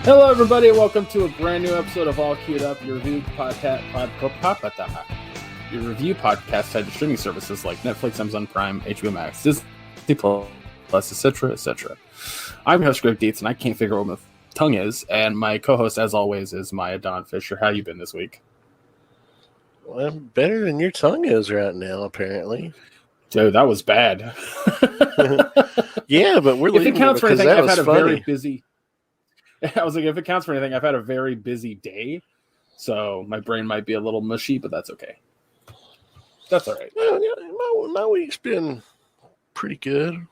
Hello, everybody, and welcome to a brand new episode of All Queued Up, your review podcast tied to streaming services like Netflix, Amazon Prime, HBO Max, Disney Plus, etc., etc. I'm your host, Greg Dietz, and I can't figure out what my tongue is, and my co-host, as always, is Maya Don Fisher. How you been this week? Well, better than your tongue is right now, apparently. Dude, that was bad. Yeah, but we're leaving if it counts for anything, I've had a very busy... I was like, if it counts for anything, I've had a very busy day, so my brain might be a little mushy, but that's okay. That's all right. My week's been pretty good.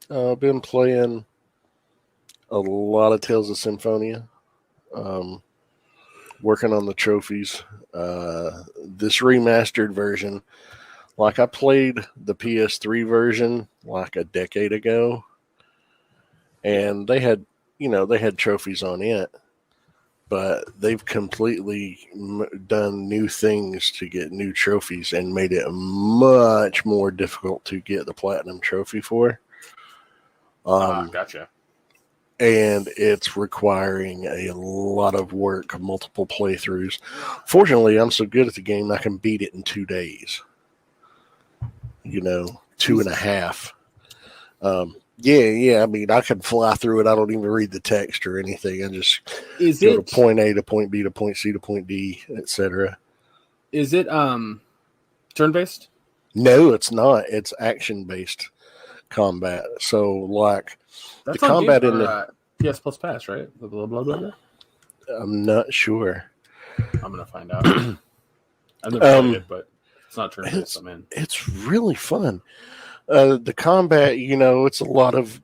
I've been playing a lot of Tales of Symphonia, working on the trophies. This remastered version, like I played the PS3 version like a decade ago, and they had trophies on it, but they've completely done new things to get new trophies and made it much more difficult to get the platinum trophy for. Gotcha. And it's requiring a lot of work, multiple playthroughs. Fortunately, I'm so good at the game, I can beat it in 2 days. 2.5. Yeah. I mean, I can fly through it. I don't even read the text or anything. I just go to point A to point B to point C to point D, etc. Is it turn-based? No, it's not. It's action-based combat. So, like, that's the combat in the PS Plus Pass, right? Blah, blah, blah, blah, blah. I'm not sure. I'm gonna find out. I've never played it, but it's not turn-based. I'm in. It's really fun. The combat, it's a lot of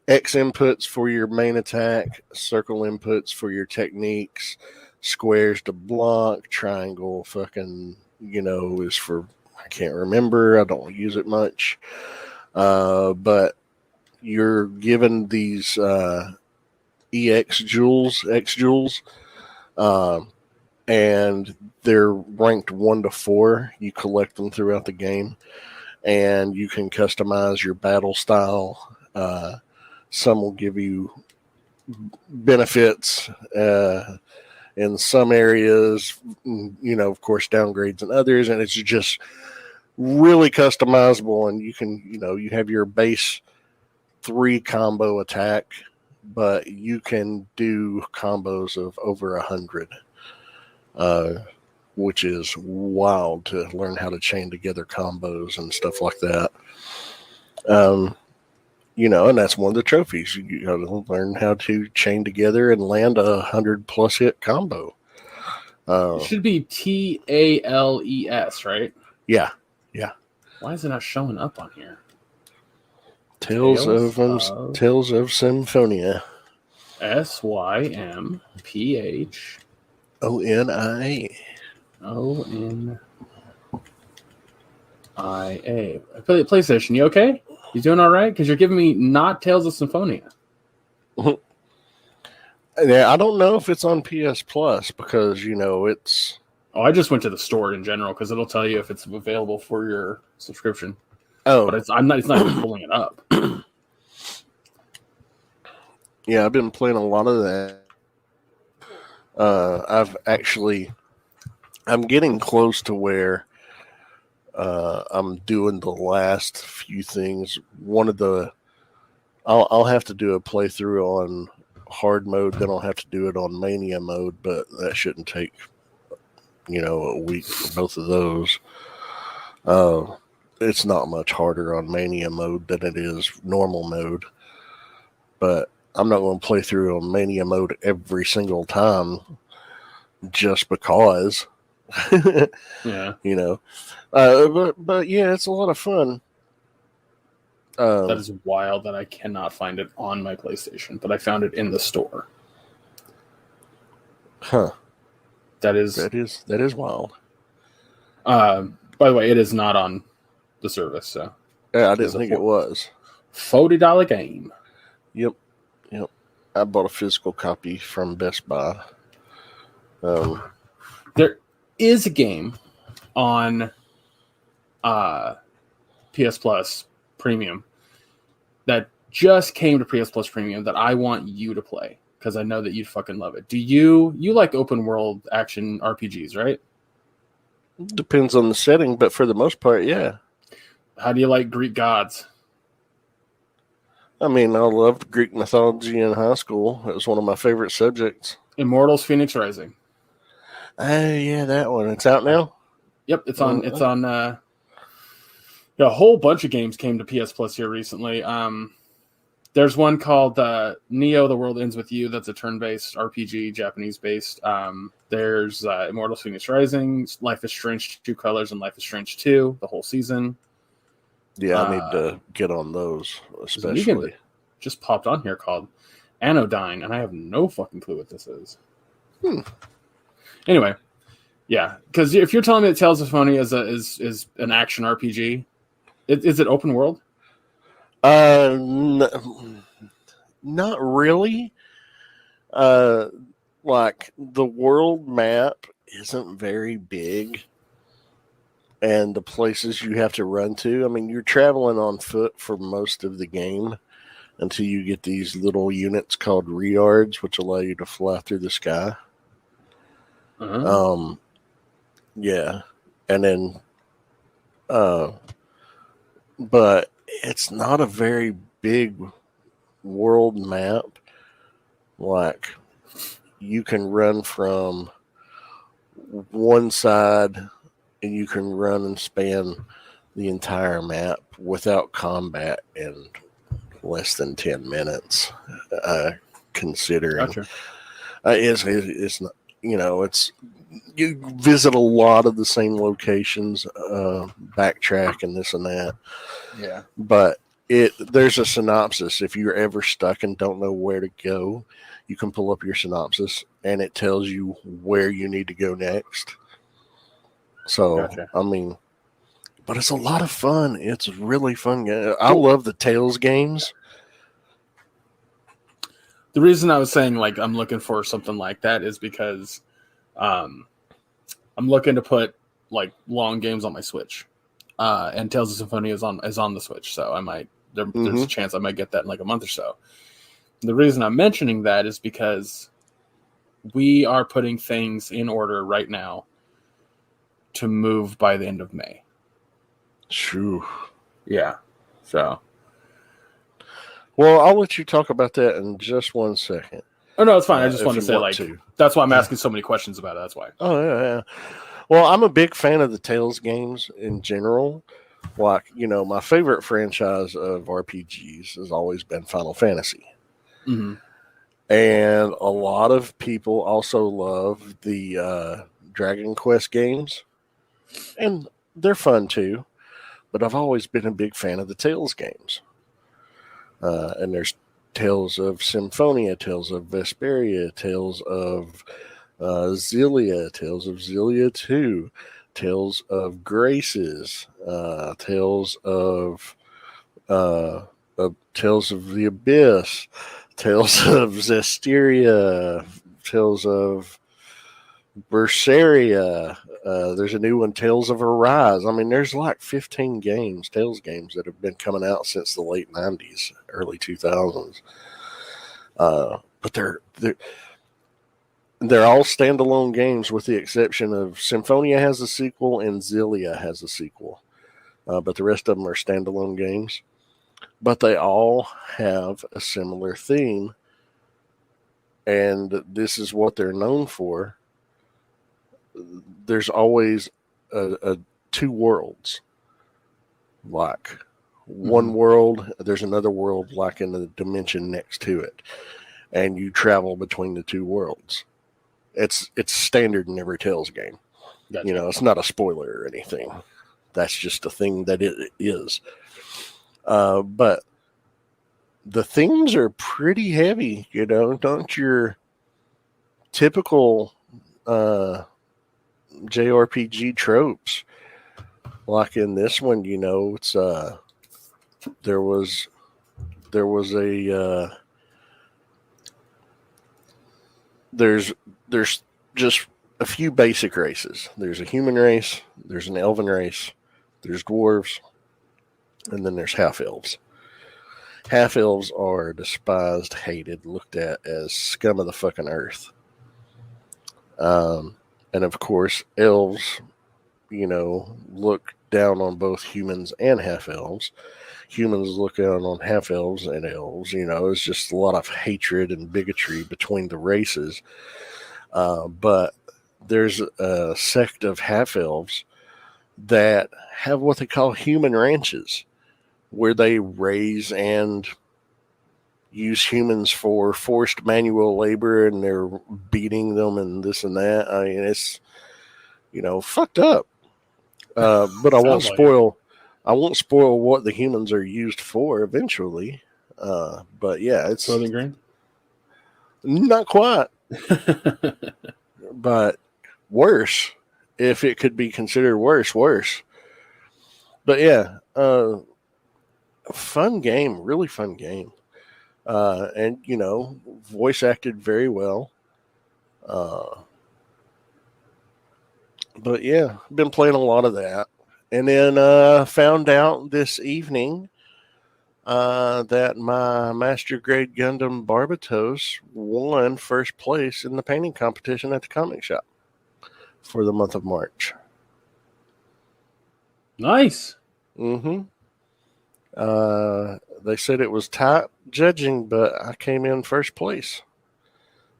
X inputs for your main attack, circle inputs for your techniques, squares to block, triangle is for, I can't remember, I don't use it much. But you're given these X jewels, and they're ranked 1 to 4. You collect them throughout the game, and you can customize your battle style. Some will give you benefits in some areas, of course, downgrades in others, and it's just really customizable. And you can, you have your base 3 combo attack, but you can do combos of over 100. Which is wild to learn how to chain together combos and stuff like that. And that's one of the trophies. You got to learn how to chain together and land a 100+ hit combo. It should be TALES, right? Yeah. Why is it not showing up on here? Tales of Symphonia. SYMPHONIA. PlayStation, you okay? You doing all right? Because you're giving me not Tales of Symphonia. Yeah, I don't know if it's on PS Plus because it's. Oh, I just went to the store in general because it'll tell you if it's available for your subscription. Oh, but it's not even pulling it up. Yeah, I've been playing a lot of that. I'm getting close to where I'm doing the last few things. I'll have to do a playthrough on hard mode, then I'll have to do it on Mania mode, but that shouldn't take, a week for both of those. It's not much harder on Mania mode than it is normal mode, but I'm not going to play through on Mania mode every single time just because. Yeah. But yeah, it's a lot of fun. That is wild that I cannot find it on my PlayStation, but I found it in the store. Huh. That is wild. By the way, it is not on the service, so yeah, I didn't think it was. $40 game. Yep. I bought a physical copy from Best Buy. There is a game on PS Plus Premium that just came to PS Plus Premium that I want you to play because I know that you'd fucking love it. Do you like open world action RPGs, right? Depends on the setting, but for the most part, yeah. How do you like Greek gods? I mean, I loved Greek mythology in high school. It was one of my favorite subjects. Immortals Phoenix Rising. Oh, yeah, that one. It's out now? Yep, it's on. It's on. A whole bunch of games came to PS Plus here recently. There's one called Neo: The World Ends with You. That's a turn-based RPG, Japanese-based. There's Immortals Phoenix Rising, Life is Strange 2 Colors, and Life is Strange 2, the whole season. Yeah, I need to get on those, especially. Just popped on here called Anodyne, and I have no fucking clue what this is. Anyway, yeah, because if you're telling me that Tales of Symphonia is an action RPG, is it open world? Not really. Like the world map isn't very big, and the places you have to run to, I mean, you're traveling on foot for most of the game until you get these little units called Reards, which allow you to fly through the sky. Yeah, and then but it's not a very big world map. Like, you can run from one side and you can run and span the entire map without combat in less than 10 minutes, considering. Gotcha. It's not, it's, you visit a lot of the same locations, backtrack and this and that. Yeah. But there's a synopsis. If you're ever stuck and don't know where to go, you can pull up your synopsis and it tells you where you need to go next. So, gotcha. I mean, but it's a lot of fun. It's really fun. I love the Tales games. The reason I was saying like I'm looking for something like that is because I'm looking to put like long games on my Switch, and Tales of Symphonia is on the Switch, so I might there's a chance I might get that in like a month or so. The reason I'm mentioning that is because we are putting things in order right now to move by the end of May. Shoo. Yeah. So. Well, I'll let you talk about that in just 1 second. Oh, no, it's fine. I just wanted to say, that's why I'm asking so many questions about it. That's why. Oh, yeah. Well, I'm a big fan of the Tales games in general. Like, my favorite franchise of RPGs has always been Final Fantasy. Mm-hmm. And a lot of people also love the Dragon Quest games. And they're fun, too. But I've always been a big fan of the Tales games. And there's Tales of Symphonia, Tales of Vesperia, Tales of Xillia, Tales of Xillia 2, Tales of Graces, Tales of Tales of the Abyss, Tales of Zestiria, Tales of Berseria. There's a new one, Tales of Arise. I mean, there's like 15 Tales games that have been coming out since the late 90s, early 2000s. But they're all standalone games with the exception of Symphonia has a sequel and Xillia has a sequel. But the rest of them are standalone games. But they all have a similar theme. And this is what they're known for. There's always two worlds. Like one world, there's another world like in the dimension next to it. And you travel between the two worlds. It's standard in every Tales game. Gotcha. It's not a spoiler or anything. That's just a thing that it is. But the themes are pretty heavy, not your typical JRPG tropes. Like in this one, it's there's just a few basic races. There's a human race, there's an elven race, there's dwarves, and then there's half elves. half elves are despised, hated, looked at as scum of the fucking earth. And of course, elves, look down on both humans and half elves. Humans look down on half elves and elves. It's just a lot of hatred and bigotry between the races. But there's a sect of half elves that have what they call human ranches, where they raise and use humans for forced manual labor, and they're beating them and this and that. I mean, it's fucked up. But I won't Sounds like it. spoil. I won't spoil what the humans are used for eventually. But yeah, it's Clothing green? not quite, but worse. If it could be considered worse. But yeah, fun game, really fun game. And voice acted very well. But yeah, been playing a lot of that, and then found out this evening that my Master Grade Gundam Barbatos won first place in the painting competition at the comic shop for the month of March. Nice. Mm-hmm. They said it was tight judging, but I came in first place.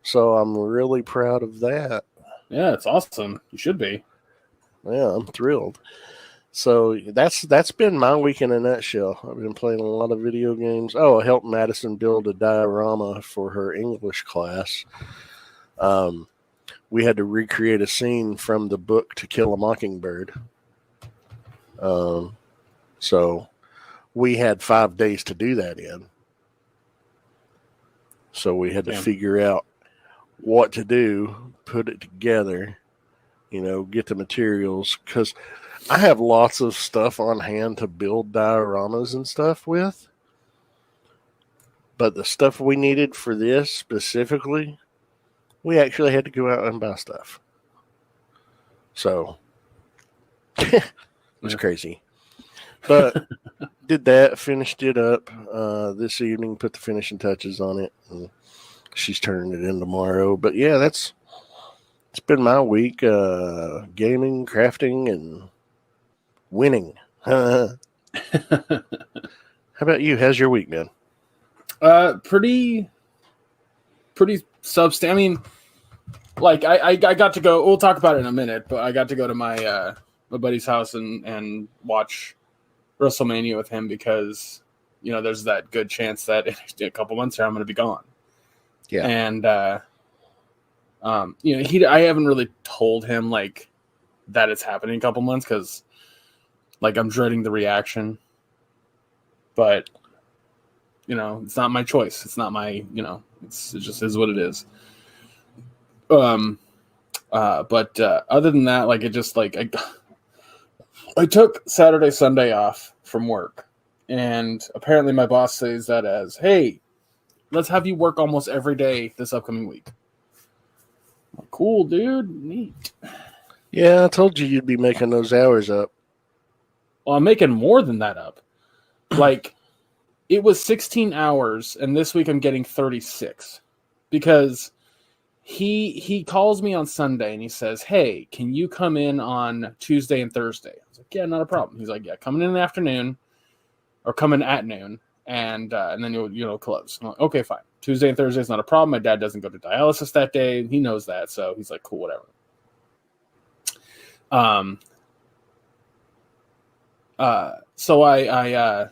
So I'm really proud of that. Yeah, it's awesome. You should be. Yeah, I'm thrilled. So that's been my week in a nutshell. I've been playing a lot of video games. Oh, I helped Madison build a diorama for her English class. We had to recreate a scene from the book To Kill a Mockingbird. So we had 5 days to do that in. So we had to figure out what to do, put it together, get the materials. Because I have lots of stuff on hand to build dioramas and stuff with. But the stuff we needed for this specifically, we actually had to go out and buy stuff. So it was crazy. But did that, finished it up this evening, put the finishing touches on it. And she's turning it in tomorrow. But yeah, it's been my week, gaming, crafting, and winning. How about you? How's your week, man? Pretty substantial. I mean, like I got to go. We'll talk about it in a minute, but I got to go to my buddy's house and watch Wrestlemania with him because there's that good chance that in a couple months here I'm going to be gone. Yeah, and I haven't really told him like that it's happening in a couple months because like I'm dreading the reaction, but it's not my choice. It's not my it just is what it is. But other than that, like it just like I took Saturday, Sunday off from work, and apparently my boss says that as, hey, let's have you work almost every day this upcoming week. I'm like, cool, dude, neat. Yeah, I told you you'd be making those hours up. Well, I'm making more than that up. Like, it was 16 hours, and this week I'm getting 36 because he calls me on Sunday and he says, hey, can you come in on Tuesday and Thursday? I was like, yeah, not a problem. He's like, yeah, come in the afternoon or come in at noon and then you'll close. I'm like, okay, fine. Tuesday and Thursday is not a problem. My dad doesn't go to dialysis that day. He knows that. So he's like, cool, whatever. So I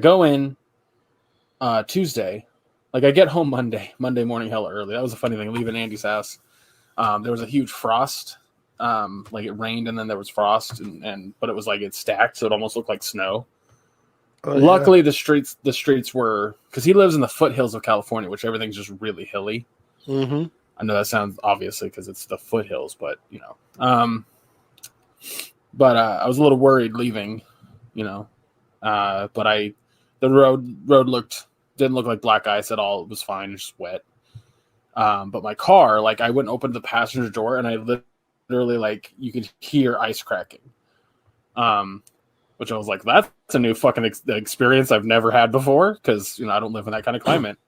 go in Tuesday. Like I get home Monday morning hella early. That was a funny thing. Leaving Andy's house, there was a huge frost. Like it rained and then there was frost, but it was like it stacked, so it almost looked like snow. Oh, luckily, yeah. the streets were, because he lives in the foothills of California, which everything's just really hilly. Mm-hmm. I know that sounds obviously because it's the foothills, but But I was a little worried leaving, but the road didn't look like black ice at all. It was fine, just wet. But my car, like I went and opened the passenger door and I literally like you could hear ice cracking. Which I was like, that's a new fucking experience I've never had before because I don't live in that kind of climate.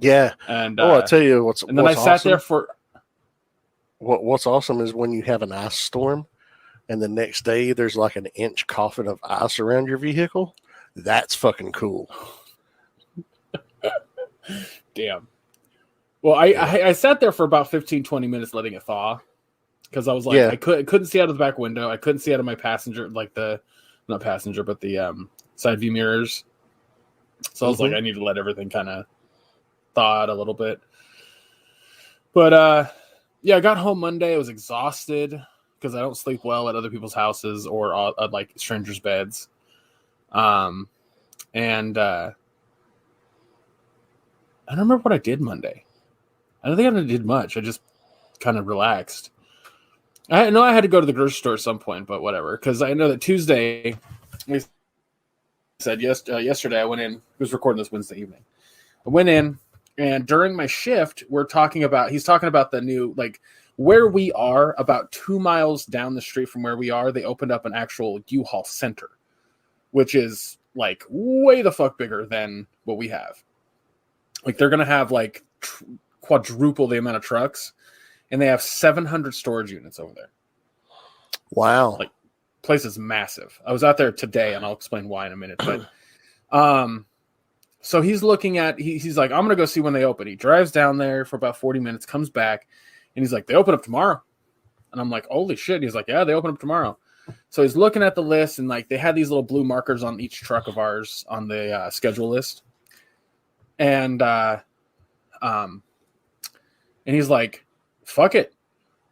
Yeah. And I'll tell you what's and then I sat there for. What's awesome is when you have an ice storm, and the next day there's like an inch coffin of ice around your vehicle. That's fucking cool. Damn. Well, I sat there for about 15, 20 minutes letting it thaw because I was like, I couldn't see out of the back window. I couldn't see out of my passenger, like not passenger, but the side view mirrors. So I was like, I need to let everything kind of thaw out a little bit. But I got home Monday. I was exhausted because I don't sleep well at other people's houses or at like strangers' beds. And I don't remember what I did Monday. I don't think I did much. I just kind of relaxed. I know I had to go to the grocery store at some point, but whatever. Because I know that Tuesday, we said yesterday I went in. I was recording this Wednesday evening. I went in, and during my shift, he's talking about the new, like, where we are, about 2 miles down the street from where we are, they opened up an actual U-Haul center, which is, like, way the fuck bigger than what we have. Like, they're going to have, like, quadruple the amount of trucks, and they have 700 storage units over there. Wow. Like, place is massive. I was out there today, and I'll explain why in a minute. But, so he's looking at, he's like, I'm going to go see when they open. He drives down there for about 40 minutes, comes back, and he's like, they open up tomorrow. And I'm like, holy shit. He's like, yeah, they open up tomorrow. So he's looking at the list, and like, they had these little blue markers on each truck of ours on the schedule list. And he's like, fuck it.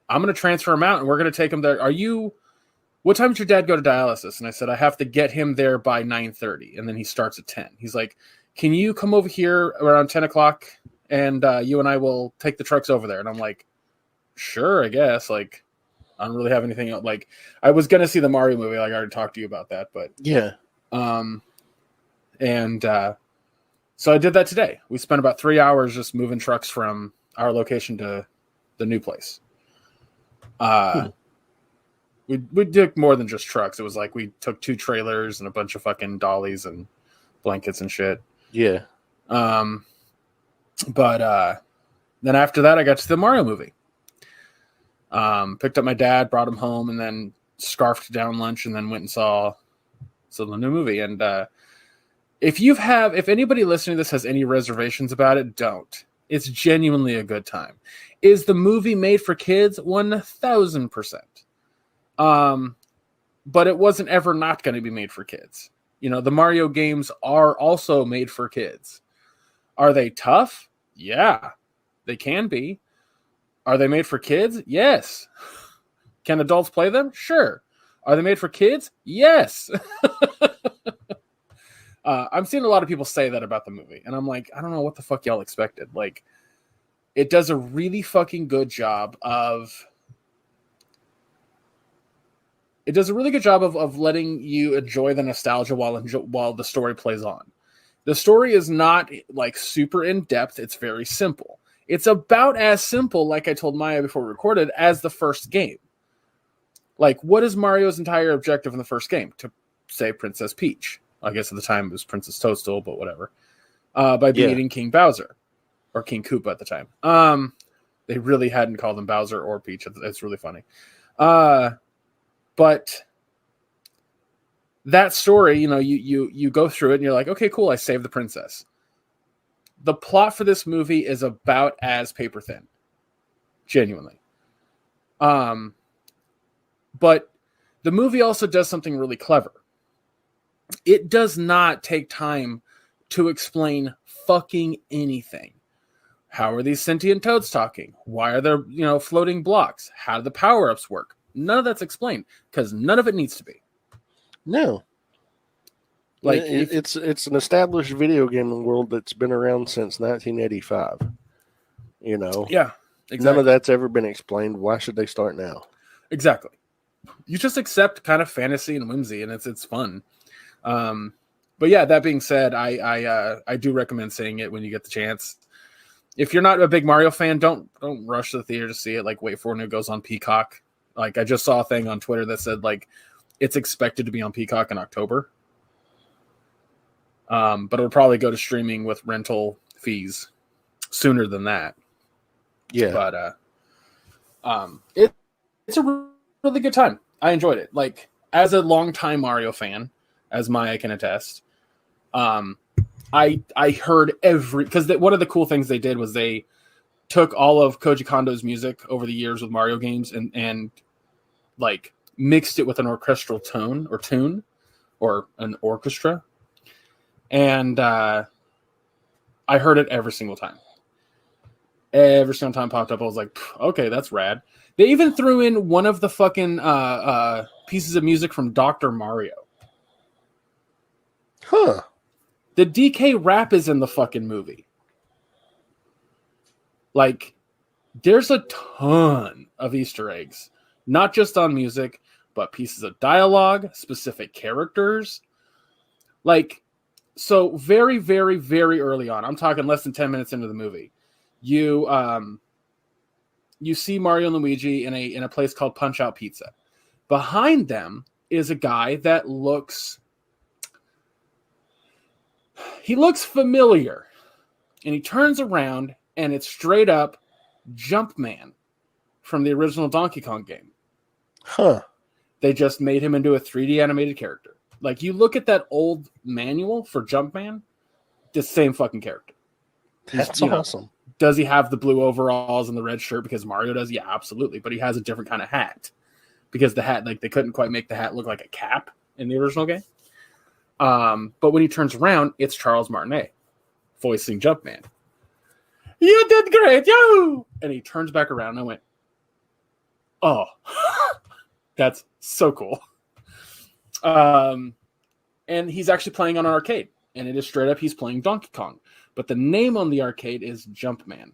I'm going to transfer him out, and we're going to take him there. What time did your dad go to dialysis? And I said, I have to get him there by 9:30. And then he starts at 10. He's like, can you come over here around 10 o'clock and you and I will take the trucks over there? And I'm like, sure, I guess. Like, I don't really have anything else. Like, I was going to see the Mario movie. Like, I already talked to you about that, but yeah. So I did that today. We spent about 3 hours just moving trucks from our location to the new place. We did more than just trucks. It was like we took 2 trailers and a bunch of fucking dollies and blankets and shit. Yeah. But then after that, I got to the Mario movie. Picked up my dad, brought him home, and then scarfed down lunch, and then went and saw the new movie. And if anybody listening to this has any reservations about it, don't. It's genuinely a good time. Is the movie made for kids? 1,000%. But it wasn't ever not going to be made for kids. The Mario games are also made for kids. Are they tough? Yeah, they can be. Are they made for kids? Yes. Can adults play them? Sure. Are they made for kids? Yes. I'm seeing a lot of people say that about the movie, and I'm like, I don't know what the fuck y'all expected. Like, it does a really fucking good job of letting you enjoy the nostalgia while the story plays on. The story is not like super in depth. It's very simple. It's about as simple, like I told Maya before we recorded, as the first game. Like, what is Mario's entire objective in the first game? To save Princess Peach. I guess at the time it was Princess Toadstool, but whatever. By beating King Bowser. Or King Koopa at the time. They really hadn't called him Bowser or Peach. It's really funny. But that story, you go through it and you're like, okay, cool, I saved the princess. The plot for this movie is about as paper thin. Genuinely. But the movie also does something really clever. It does not take time to explain fucking anything. How are these sentient toads talking? Why are there, floating blocks? How do the power-ups work? None of that's explained because none of it needs to be. No. Like it's an established video game world that's been around since 1985. Yeah, exactly. None of that's ever been explained. Why should they start now? Exactly. You just accept kind of fantasy and whimsy, and it's fun. But yeah, that being said, I do recommend seeing it when you get the chance. If you're not a big Mario fan, don't rush to the theater to see it. Like, wait for when it goes on Peacock. Like, I just saw a thing on Twitter that said, like, it's expected to be on Peacock in October. But it'll probably go to streaming with rental fees sooner than that. Yeah. But it's a really good time. I enjoyed it. Like, as a longtime Mario fan, as Maya can attest, I heard because one of the cool things they did was they took all of Koji Kondo's music over the years with Mario games and like mixed it with an orchestral tune or an orchestra. And I heard it every single time. Every single time it popped up, I was like, okay, that's rad. They even threw in one of the fucking pieces of music from Dr. Mario. Huh. The DK rap is in the fucking movie. Like, there's a ton of Easter eggs, not just on music, but pieces of dialogue, specific characters. Like, so very, very, very early on, I'm talking less than 10 minutes into the movie, you see Mario and Luigi in a place called Punch Out Pizza. Behind them is a guy that looks familiar, and he turns around and it's straight up Jumpman from the original Donkey Kong game. Huh. They just made him into a 3D animated character. Like, you look at that old manual for Jumpman, the same fucking character. That's awesome. Does he have the blue overalls and the red shirt because Mario does? Yeah, absolutely. But he has a different kind of hat because the hat, like, they couldn't quite make the hat look like a cap in the original game. But when he turns around, it's Charles Martinet voicing Jumpman. You did great, yo! And he turns back around, and I went, oh, that's so cool. And he's actually playing on an arcade, and it is straight up he's playing Donkey Kong. But the name on the arcade is Jumpman.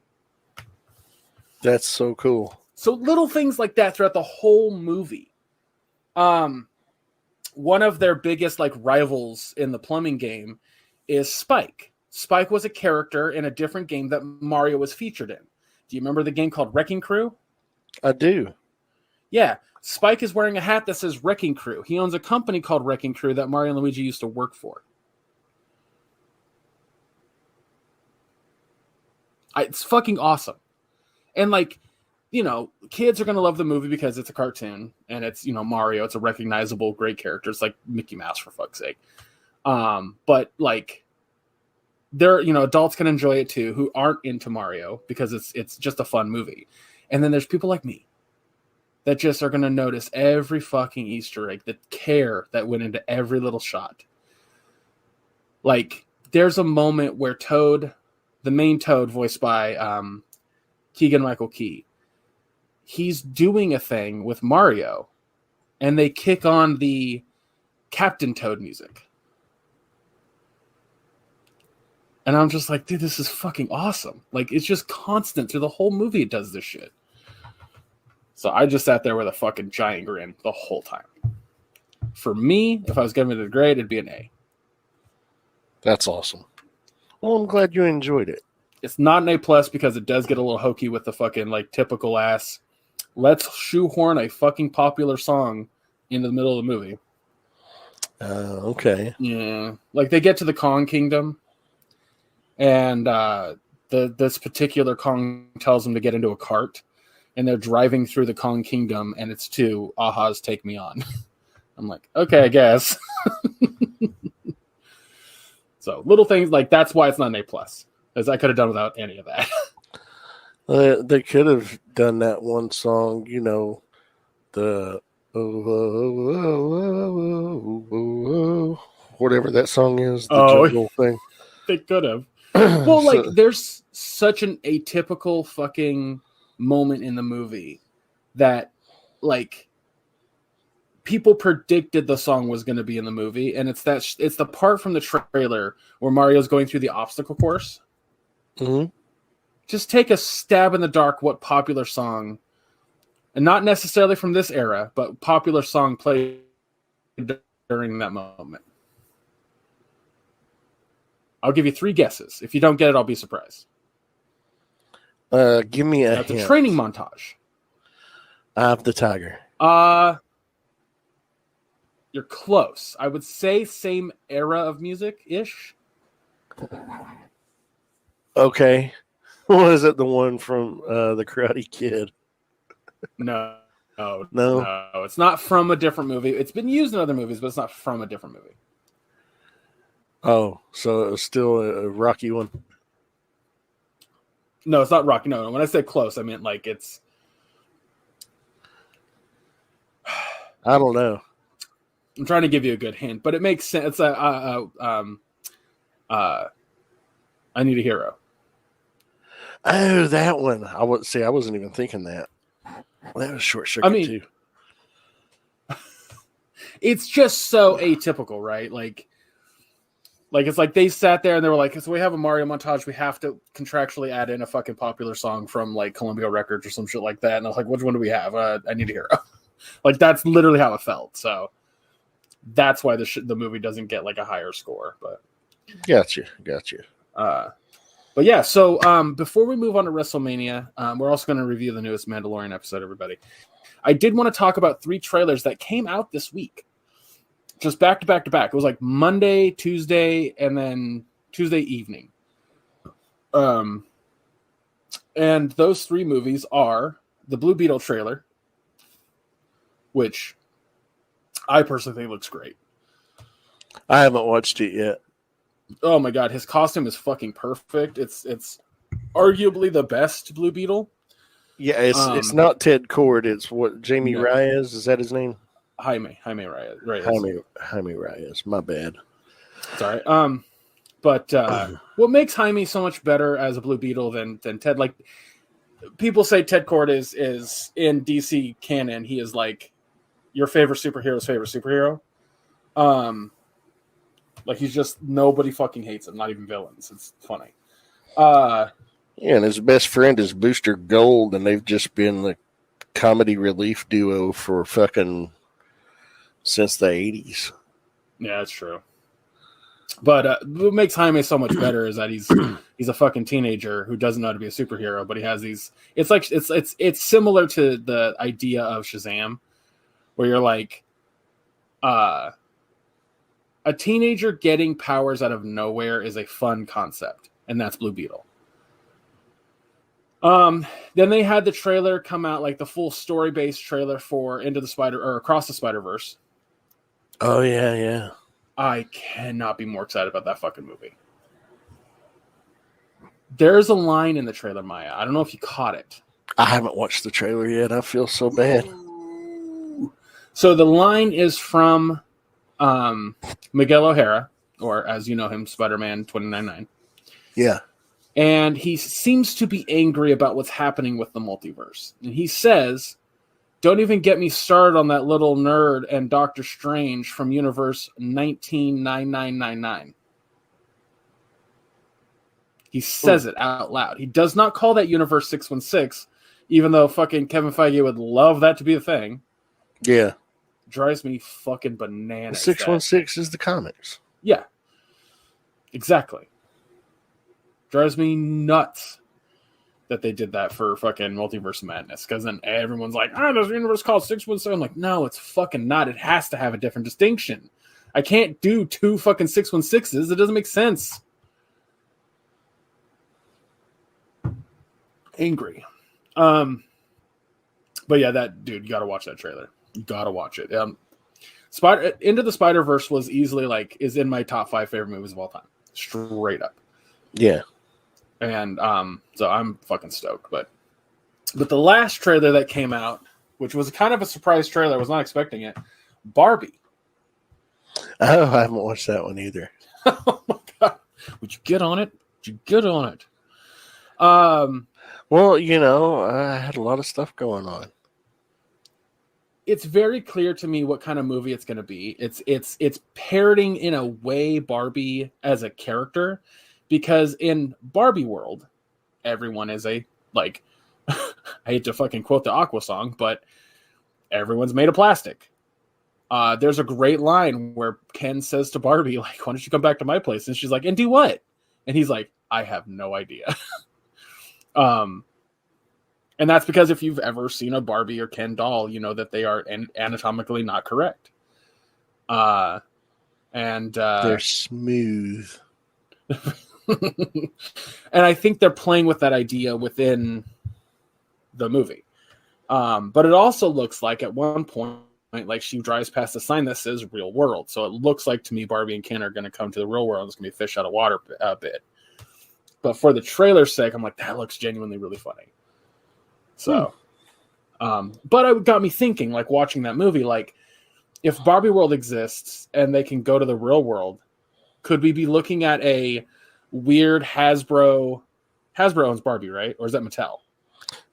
That's so cool. So little things like that throughout the whole movie. One of their biggest like rivals in the plumbing game is Spike. Spike was a character in a different game that Mario was featured in. Do you remember the game called Wrecking Crew? I do. Yeah. Spike is wearing a hat that says Wrecking Crew. He owns a company called Wrecking Crew that Mario and Luigi used to work for. It's fucking awesome. And like, you know, kids are going to love the movie because it's a cartoon and it's, you know, Mario. It's a recognizable, great character. It's like Mickey Mouse, for fuck's sake. But like, you know, adults can enjoy it too who aren't into Mario because it's just a fun movie. And then there's people like me that just are going to notice every fucking Easter egg, the care that went into every little shot. Like, there's a moment where Toad, the main Toad, voiced by Keegan-Michael Key, he's doing a thing with Mario, and they kick on the Captain Toad music. And I'm just like, dude, this is fucking awesome. Like, it's just constant through the whole movie. It does this shit. So I just sat there with a fucking giant grin the whole time. For me, if I was giving it a grade, it'd be an A. That's awesome. Well, I'm glad you enjoyed it. It's not an A+ because it does get a little hokey with the fucking like typical ass. Let's shoehorn a fucking popular song into the middle of the movie. Okay. Yeah, like they get to the Kong Kingdom, and this particular Kong tells them to get into a cart, and they're driving through the Kong Kingdom, and it's to Aha's "Take Me On." I'm like, okay, I guess. So little things like that's why it's not an A+, as I could have done without any of that. They could have done that one song, you know, the whatever that song is, the jungle thing. They could have. Well, like there's such an atypical fucking moment in the movie that like people predicted the song was going to be in the movie, and it's the part from the trailer where Mario's going through the obstacle course. Mm-hmm. Just take a stab in the dark what popular song, and not necessarily from this era, but popular song played during that moment. I'll give you 3 guesses. If you don't get it, I'll be surprised. Give me a That's a training montage. Eye of the Tiger. You're close. I would say same era of music-ish. Okay. Was it the one from the Karate Kid? No, no, No. no. It's not from a different movie. It's been used in other movies, but it's not from a different movie. Oh, so it was still a Rocky one? No, it's not Rocky. No, when I say close, I meant like it's. I don't know. I'm trying to give you a good hint, but it makes sense. It's I Need a Hero. Oh, that one. I wasn't even thinking that. Well, that was Short Circuit too. It's just so atypical, right? Like it's like they sat there and they were like, so we have a Mario montage. We have to contractually add in a fucking popular song from like Columbia Records or some shit like that. And I was like, which one do we have? I Need a Hero. Like that's literally how it felt. So that's why the movie doesn't get like a higher score. But gotcha. But yeah, so before we move on to WrestleMania, we're also going to review the newest Mandalorian episode, everybody. I did want to talk about 3 trailers that came out this week. Just back to back to back. It was like Monday, Tuesday, and then Tuesday evening. And those 3 movies are the Blue Beetle trailer, which I personally think looks great. I haven't watched it yet. Oh my god, his costume is fucking perfect. It's arguably the best Blue Beetle. Yeah, it's not Ted Cord. It's what Jamie Reyes, is that his name? Jaime Reyes. Jaime Reyes. My bad. Sorry. But what makes Jaime so much better as a Blue Beetle than Ted? Like people say, Ted Cord is in DC canon. He is like your favorite superhero's favorite superhero. Like he's just nobody fucking hates him, not even villains. It's funny. Yeah, and his best friend is Booster Gold, and they've just been the comedy relief duo for fucking since the 80s. Yeah, that's true. But what makes Jaime so much better is that he's a fucking teenager who doesn't know how to be a superhero, but he has these. It's like it's similar to the idea of Shazam, where you're like, a teenager getting powers out of nowhere is a fun concept, and that's Blue Beetle. Then they had the trailer come out, like the full story-based trailer for Across the Spider-Verse. Oh yeah. I cannot be more excited about that fucking movie. There's a line in the trailer, Maya. I don't know if you caught it. I haven't watched the trailer yet. I feel so bad. So the line is from Miguel O'Hara, or as you know him, Spider-Man 2099. Yeah. And he seems to be angry about what's happening with the multiverse. And he says, don't even get me started on that little nerd and Doctor Strange from universe 199999. He says it out loud. He does not call that universe 616, even though fucking Kevin Feige would love that to be a thing. Yeah. Drives me fucking bananas. 616 is the comics. Yeah. Exactly. Drives me nuts that they did that for fucking Multiverse Madness, because then everyone's like, there's a universe called 617. I'm like, no, it's fucking not. It has to have a different distinction. I can't do 2 fucking 616s. It doesn't make sense. Angry. But yeah, that dude, you gotta watch that trailer. You gotta watch it. Into the Spider-Verse was easily is in my top 5 favorite movies of all time. Straight up. Yeah. And so I'm fucking stoked. But the last trailer that came out, which was kind of a surprise trailer, I was not expecting it. Barbie. Oh, I haven't watched that one either. Oh my god. Would you get on it? Well, I had a lot of stuff going on. It's very clear to me what kind of movie it's going to be. It's parroting in a way Barbie as a character, because in Barbie world, everyone is I hate to fucking quote the Aqua song, but everyone's made of plastic. There's a great line where Ken says to Barbie, why don't you come back to my place? And she's like, and do what? And he's like, I have no idea. And that's because if you've ever seen a Barbie or Ken doll, you know that they are anatomically not correct. They're smooth. And I think they're playing with that idea within the movie. But it also looks like at one point, like she drives past a sign that says real world. So it looks like to me Barbie and Ken are going to come to the real world. It's going to be a fish out of water a bit. But for the trailer's sake, I'm like, that looks genuinely really funny. So, but it got me thinking, like watching that movie, like if Barbie World exists and they can go to the real world, could we be looking at a weird Hasbro owns Barbie, right? Or is that Mattel?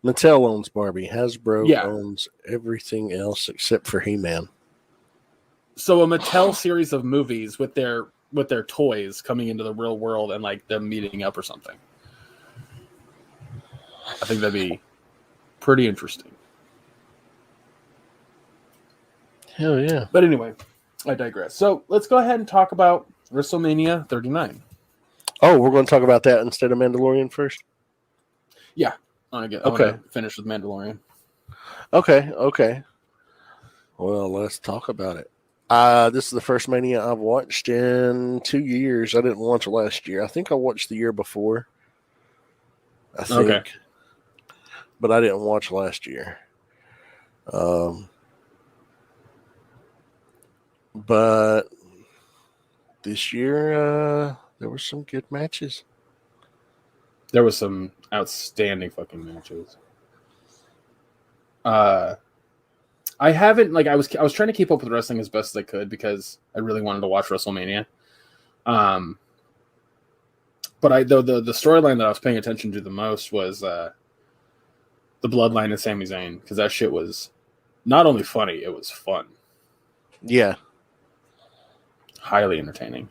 Mattel owns Barbie. Hasbro owns everything else except for He-Man. So a Mattel series of movies with their toys coming into the real world and like them meeting up or something. I think that'd be pretty interesting. Hell yeah. But anyway, I digress. So let's go ahead and talk about WrestleMania 39. Oh, we're going to talk about that instead of Mandalorian first? Yeah. I want to finish with Mandalorian. Okay. Well, let's talk about it. This is the first Mania I've watched in 2 years. I didn't watch it last year. I think I watched the year before. I think. Okay. But I didn't watch last year. But this year, there were some good matches. There was some outstanding fucking matches. I haven't I was trying to keep up with wrestling as best as I could because I really wanted to watch WrestleMania. But the storyline that I was paying attention to the most was the Bloodline and Sami Zayn, because that shit was not only funny, it was fun. Yeah. Highly entertaining.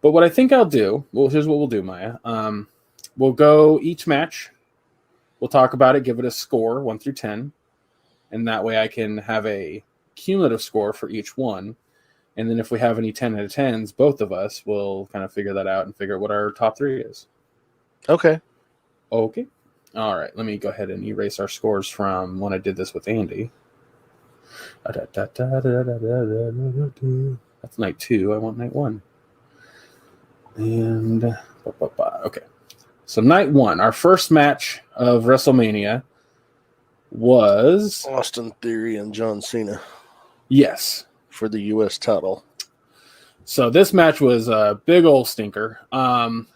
But what I think I'll do, well, here's what we'll do, Maya. We'll go each match. We'll talk about it, give it a score, 1 through 10. And that way I can have a cumulative score for each one. And then if we have any 10 out of 10s, both of us will kind of figure that out and figure out what our top 3 is. Okay. All right. Let me go ahead and erase our scores from when I did this with Andy. That's night 2. I want night 1. And okay. So night 1, our first match of WrestleMania was Austin Theory and John Cena. Yes. For the U.S. title. So this match was a big old stinker. It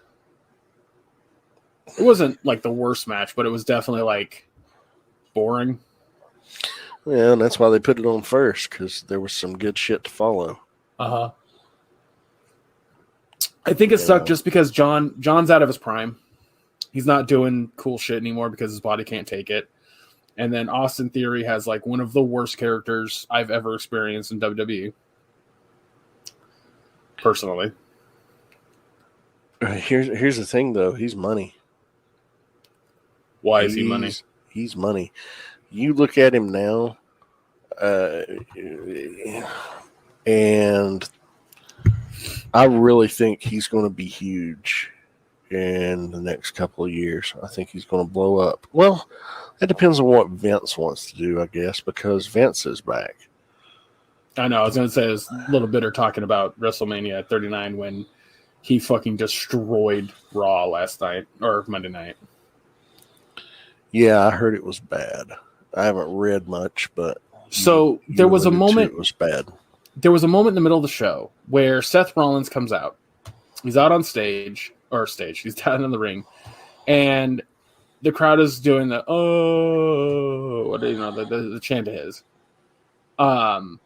wasn't like the worst match, but it was definitely like boring. Yeah, and that's why they put it on first, because there was some good shit to follow. Uh-huh. I think it sucked just because John's out of his prime. He's not doing cool shit anymore because his body can't take it. And then Austin Theory has like one of the worst characters I've ever experienced in WWE. Personally. Here's the thing, though. He's money. Why is he money? He's money. You look at him now, and I really think he's going to be huge in the next couple of years. I think he's going to blow up. Well, it depends on what Vince wants to do, I guess, because Vince is back. I know. I was going to say I was a little bitter talking about WrestleMania 39 when he fucking destroyed Raw last night or Monday night. Yeah, I heard it was bad. I haven't read much, but so there was a moment. It was bad. There was a moment in the middle of the show where Seth Rollins comes out. He's out on stage. He's down in the ring, and the crowd is doing the the chant of his. And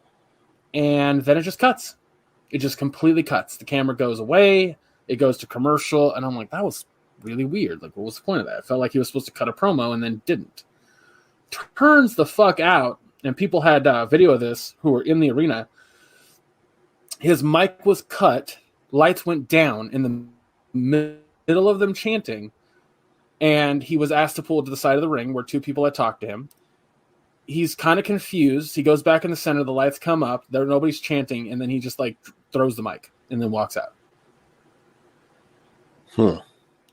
then it just cuts. It just completely cuts. The camera goes away. It goes to commercial, and I'm like, that was really weird. Like, what was the point of that? It felt like he was supposed to cut a promo and then didn't. Turns the fuck out, and people had video of this who were in the arena. His mic was cut. Lights went down in the middle of them chanting, and he was asked to pull to the side of the ring where 2 people had talked to him. He's kind of confused. He goes back in the center. The lights come up. Nobody's chanting, and then he just like throws the mic and then walks out.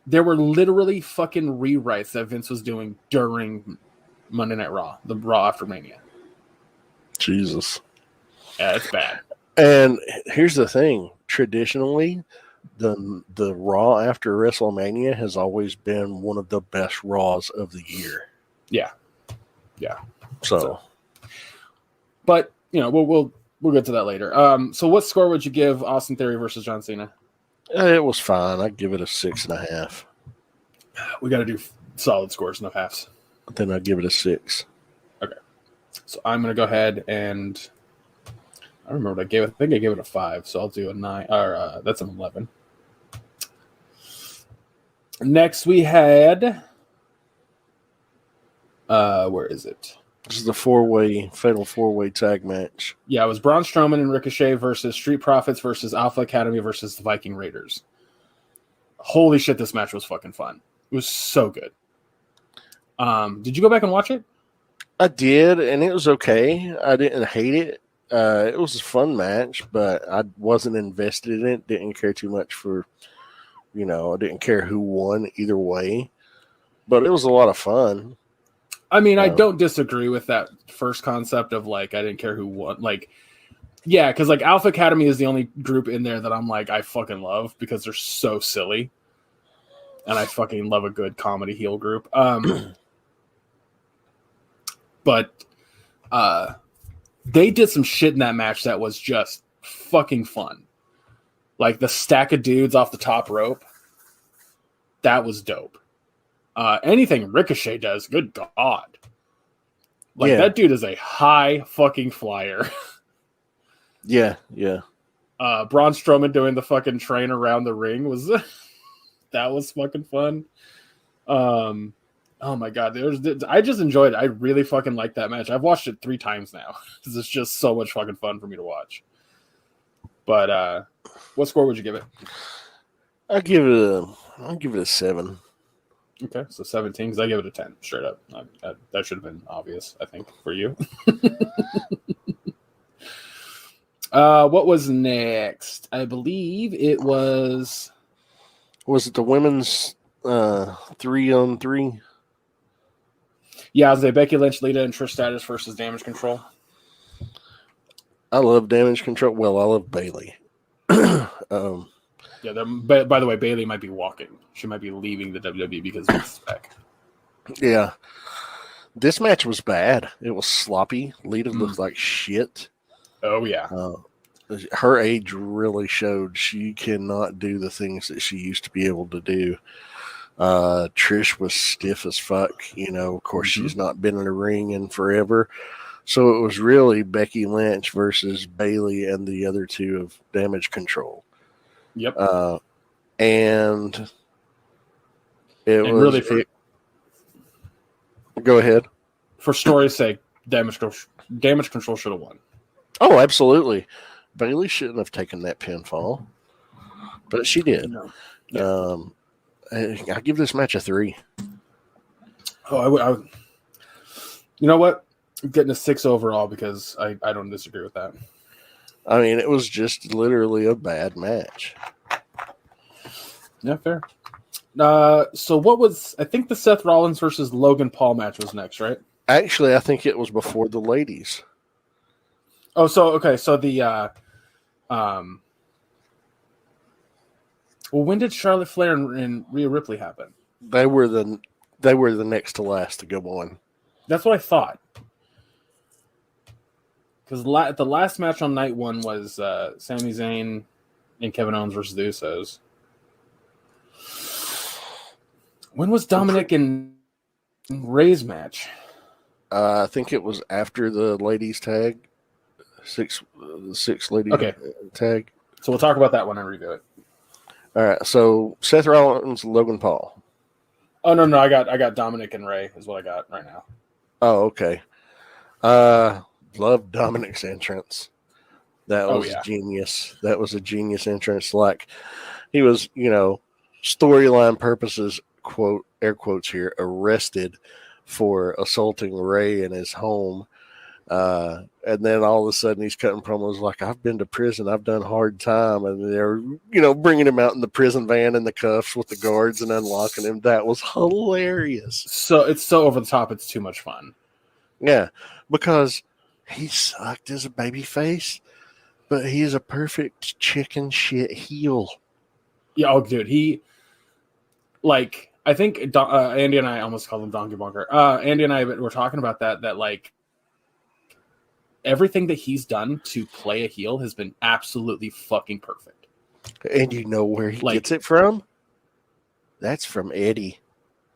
There were literally fucking rewrites that Vince was doing during Monday Night Raw, the Raw after Mania. Jesus. Yeah, it's bad. And here's the thing. Traditionally, the Raw after WrestleMania has always been one of the best Raws of the year. Yeah. So but we'll get to that later. So what score would you give Austin Theory versus John Cena? it was fine. I'd give it a 6.5. We got to do solid scores, no halves. Then I'd give it a 6. Okay. So I'm going to go ahead and I don't remember what I gave it. I think I gave it a 5, so I'll do a 9. Or that's an 11. Next we had where is it? This is the fatal four-way tag match. Yeah, it was Braun Strowman and Ricochet versus Street Profits versus Alpha Academy versus the Viking Raiders. Holy shit, this match was fucking fun. It was so good. Did you go back and watch it? I did, and it was okay. I didn't hate it. It was a fun match, but I wasn't invested in it. Didn't care too much for, I didn't care who won either way. But it was a lot of fun. I mean, I don't disagree with that first concept of I didn't care who won. Yeah, because Alpha Academy is the only group in there that I'm I fucking love because they're so silly. And I fucking love a good comedy heel group. But they did some shit in that match that was just fucking fun. The stack of dudes off the top rope. That was dope. Anything Ricochet does, good God. That dude is a high fucking flyer. Yeah. Braun Strowman doing the fucking train around the ring was that was fucking fun. Oh my God, I just enjoyed it. I really fucking like that match. I've watched it 3 times now because it's just so much fucking fun for me to watch. But what score would you give it? I'll give it a 7. Okay, so 17 because I give it a 10 straight up. That should have been obvious, I think, for you. What was next? I believe it was. Was it the women's 3-on-3? Yeah, I was Becky Lynch, Lita, and Trish Stratus versus Damage Control. I love Damage Control. Well, I love Bayley. Yeah, by the way, Bayley might be walking. She might be leaving the WWE because Vince is back. Yeah. This match was bad. It was sloppy. Lita looked like shit. Oh, yeah. Her age really showed. She cannot do the things that she used to be able to do. Trish was stiff as fuck. Of course, she's not been in a ring in forever. So it was really Becky Lynch versus Bayley and the other two of Damage Control. Yep. And it and was really go ahead. For story's sake, Damage Control should have won. Oh, absolutely. Bayley shouldn't have taken that pinfall, but she did. No. Yeah. I give this match a 3. Oh, you know what? I'm getting a 6 overall because I don't disagree with that. I mean, it was just literally a bad match. Yeah, fair. So what was? I think the Seth Rollins versus Logan Paul match was next, right? Actually, I think it was before the ladies. Oh, so okay. So the well, when did Charlotte Flair and Rhea Ripley happen? They were the next to last to go on. That's what I thought. Because the last match on night 1 was Sami Zayn and Kevin Owens versus the Usos. When was Dominic and Ray's match? I think it was after the ladies tag. Six lady tag. So we'll talk about that one and review it. All right. So Seth Rollins, Logan Paul. Oh no, I got Dominic and Ray is what I got right now. Oh, okay. Love Dominic's entrance. That was genius. That was a genius entrance. He was, storyline purposes, quote, air quotes here, arrested for assaulting Ray in his home. And then all of a sudden he's cutting promos like, I've been to prison. I've done hard time. And they're, bringing him out in the prison van in the cuffs with the guards and unlocking him. That was hilarious. So it's so over the top. It's too much fun. Yeah, because he sucked as a baby face, but he is a perfect chicken shit heel. Yeah, oh, dude, he like I think Andy and I almost called him Donkey Bunker. Andy and I were talking about that like everything that he's done to play a heel has been absolutely fucking perfect. And you know where he Like, gets it from? That's from Eddie.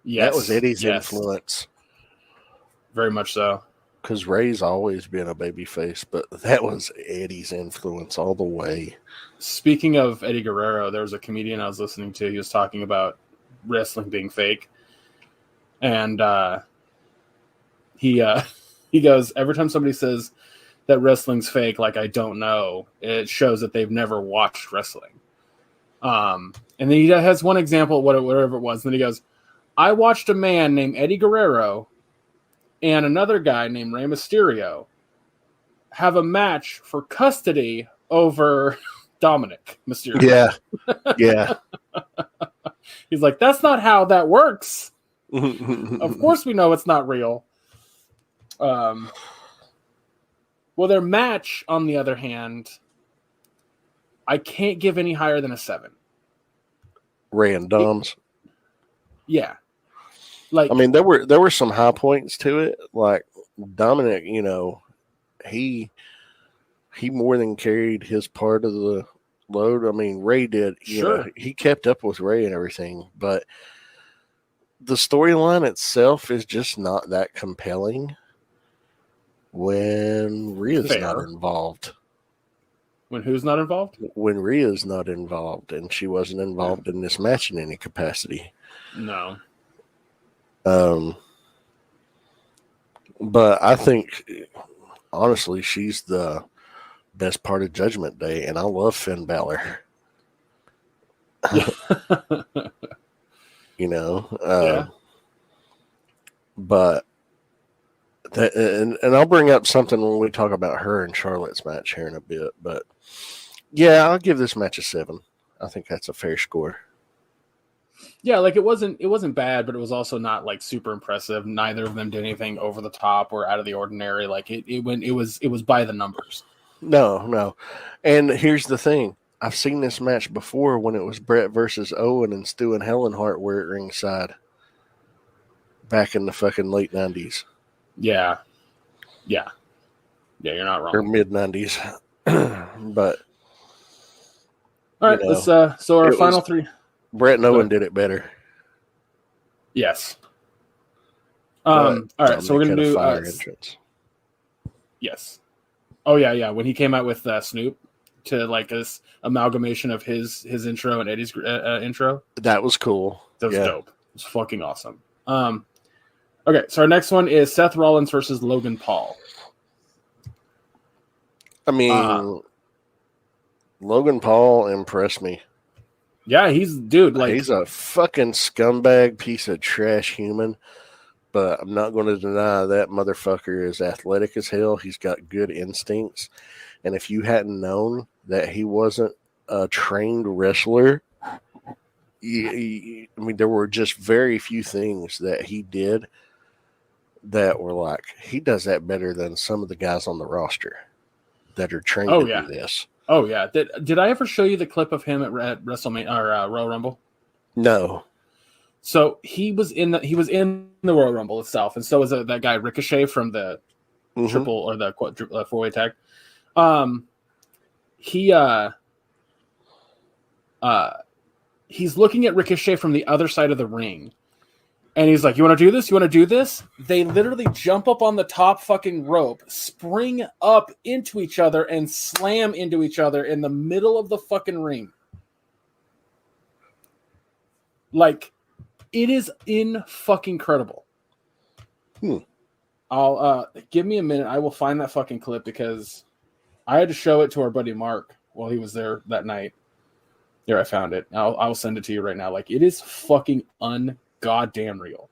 Yes, that was Eddie's influence. Very much so. Because Ray's always been a babyface, but that was Eddie's influence all the way. Speaking of Eddie Guerrero, there was a comedian I was listening to. He was talking about wrestling being fake, and he goes, every time somebody says that wrestling's fake, like I don't know, it shows that they've never watched wrestling. And then he has one example, whatever it was. And then he goes, I watched a man named Eddie Guerrero and another guy named Rey Mysterio have a match for custody over Dominic Mysterio. Yeah. He's like, that's not how that works. Of course we know it's not real. Well, their match, on the other hand, I can't give any higher than a 7. Ray and Dom's. Yeah. Like, I mean, there were some high points to it. Like Dominic, you know, he more than carried his part of the load. I mean, Ray did. You know, he kept up with Ray and everything, but the storyline itself is just not that compelling when Rhea's not involved. When who's not involved? When Rhea's not involved, and she wasn't involved in this match in any capacity. No. But I think, honestly, she's the best part of Judgment Day, and I love Finn Balor. You know, but that, and I'll bring up something when we talk about her and Charlotte's match here in a bit. But yeah, I'll give this match a 7. I think that's a fair score. Yeah, like it wasn't bad, but it was also not like super impressive. Neither of them did anything over the top or out of the ordinary. Like it was by the numbers. No. And here's the thing. I've seen this match before when it was Brett versus Owen and Stu and Helen Hart were at ringside back in the fucking late 90s. Yeah, you're not wrong. Or mid 90s. But all right, let's so our final 3. Brett and Owen did it better. Yes. All right, so we're gonna do fire entrance. Yes. Oh yeah. When he came out with Snoop to like this amalgamation of his intro and Eddie's intro, that was cool. That was dope. It was fucking awesome. Okay, so our next one is Seth Rollins versus Logan Paul. I mean, Logan Paul impressed me. Yeah, he's a fucking scumbag piece of trash human, but I'm not going to deny that motherfucker is athletic as hell. He's got good instincts, and if you hadn't known that he wasn't a trained wrestler, I mean, there were just very few things that he did that were like, he does that better than some of the guys on the roster that are trained to do this. Oh yeah. Did I ever show you the clip of him at WrestleMania or Royal Rumble? No. So he was in the Royal Rumble itself, and so was that guy Ricochet from the triple or the 4-way tag. He's looking at Ricochet from the other side of the ring. And he's like, you want to do this? You want to do this? They literally jump up on the top fucking rope, spring up into each other, and slam into each other in the middle of the fucking ring. Like, it is fucking incredible. I'll give me a minute. I will find that fucking clip because I had to show it to our buddy Mark while he was there that night. There, I found it. I'll send it to you right now. Like, it is fucking goddamn real.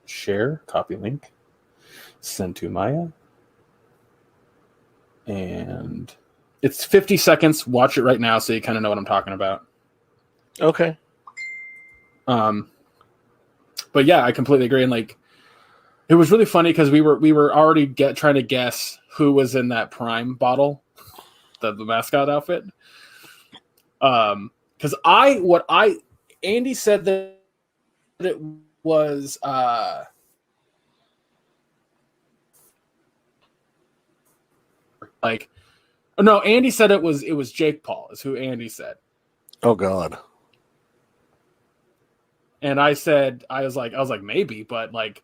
Share, copy link, send to Maya, and it's 50 seconds. Watch it right now so you kind of know what I'm talking about. Okay. But yeah, I completely agree. And like, it was really funny because we were already trying to guess who was in that Prime bottle the mascot outfit. Because Andy said that it was no, Andy said it was Jake Paul is who Andy said. Oh God. And I was like maybe, but like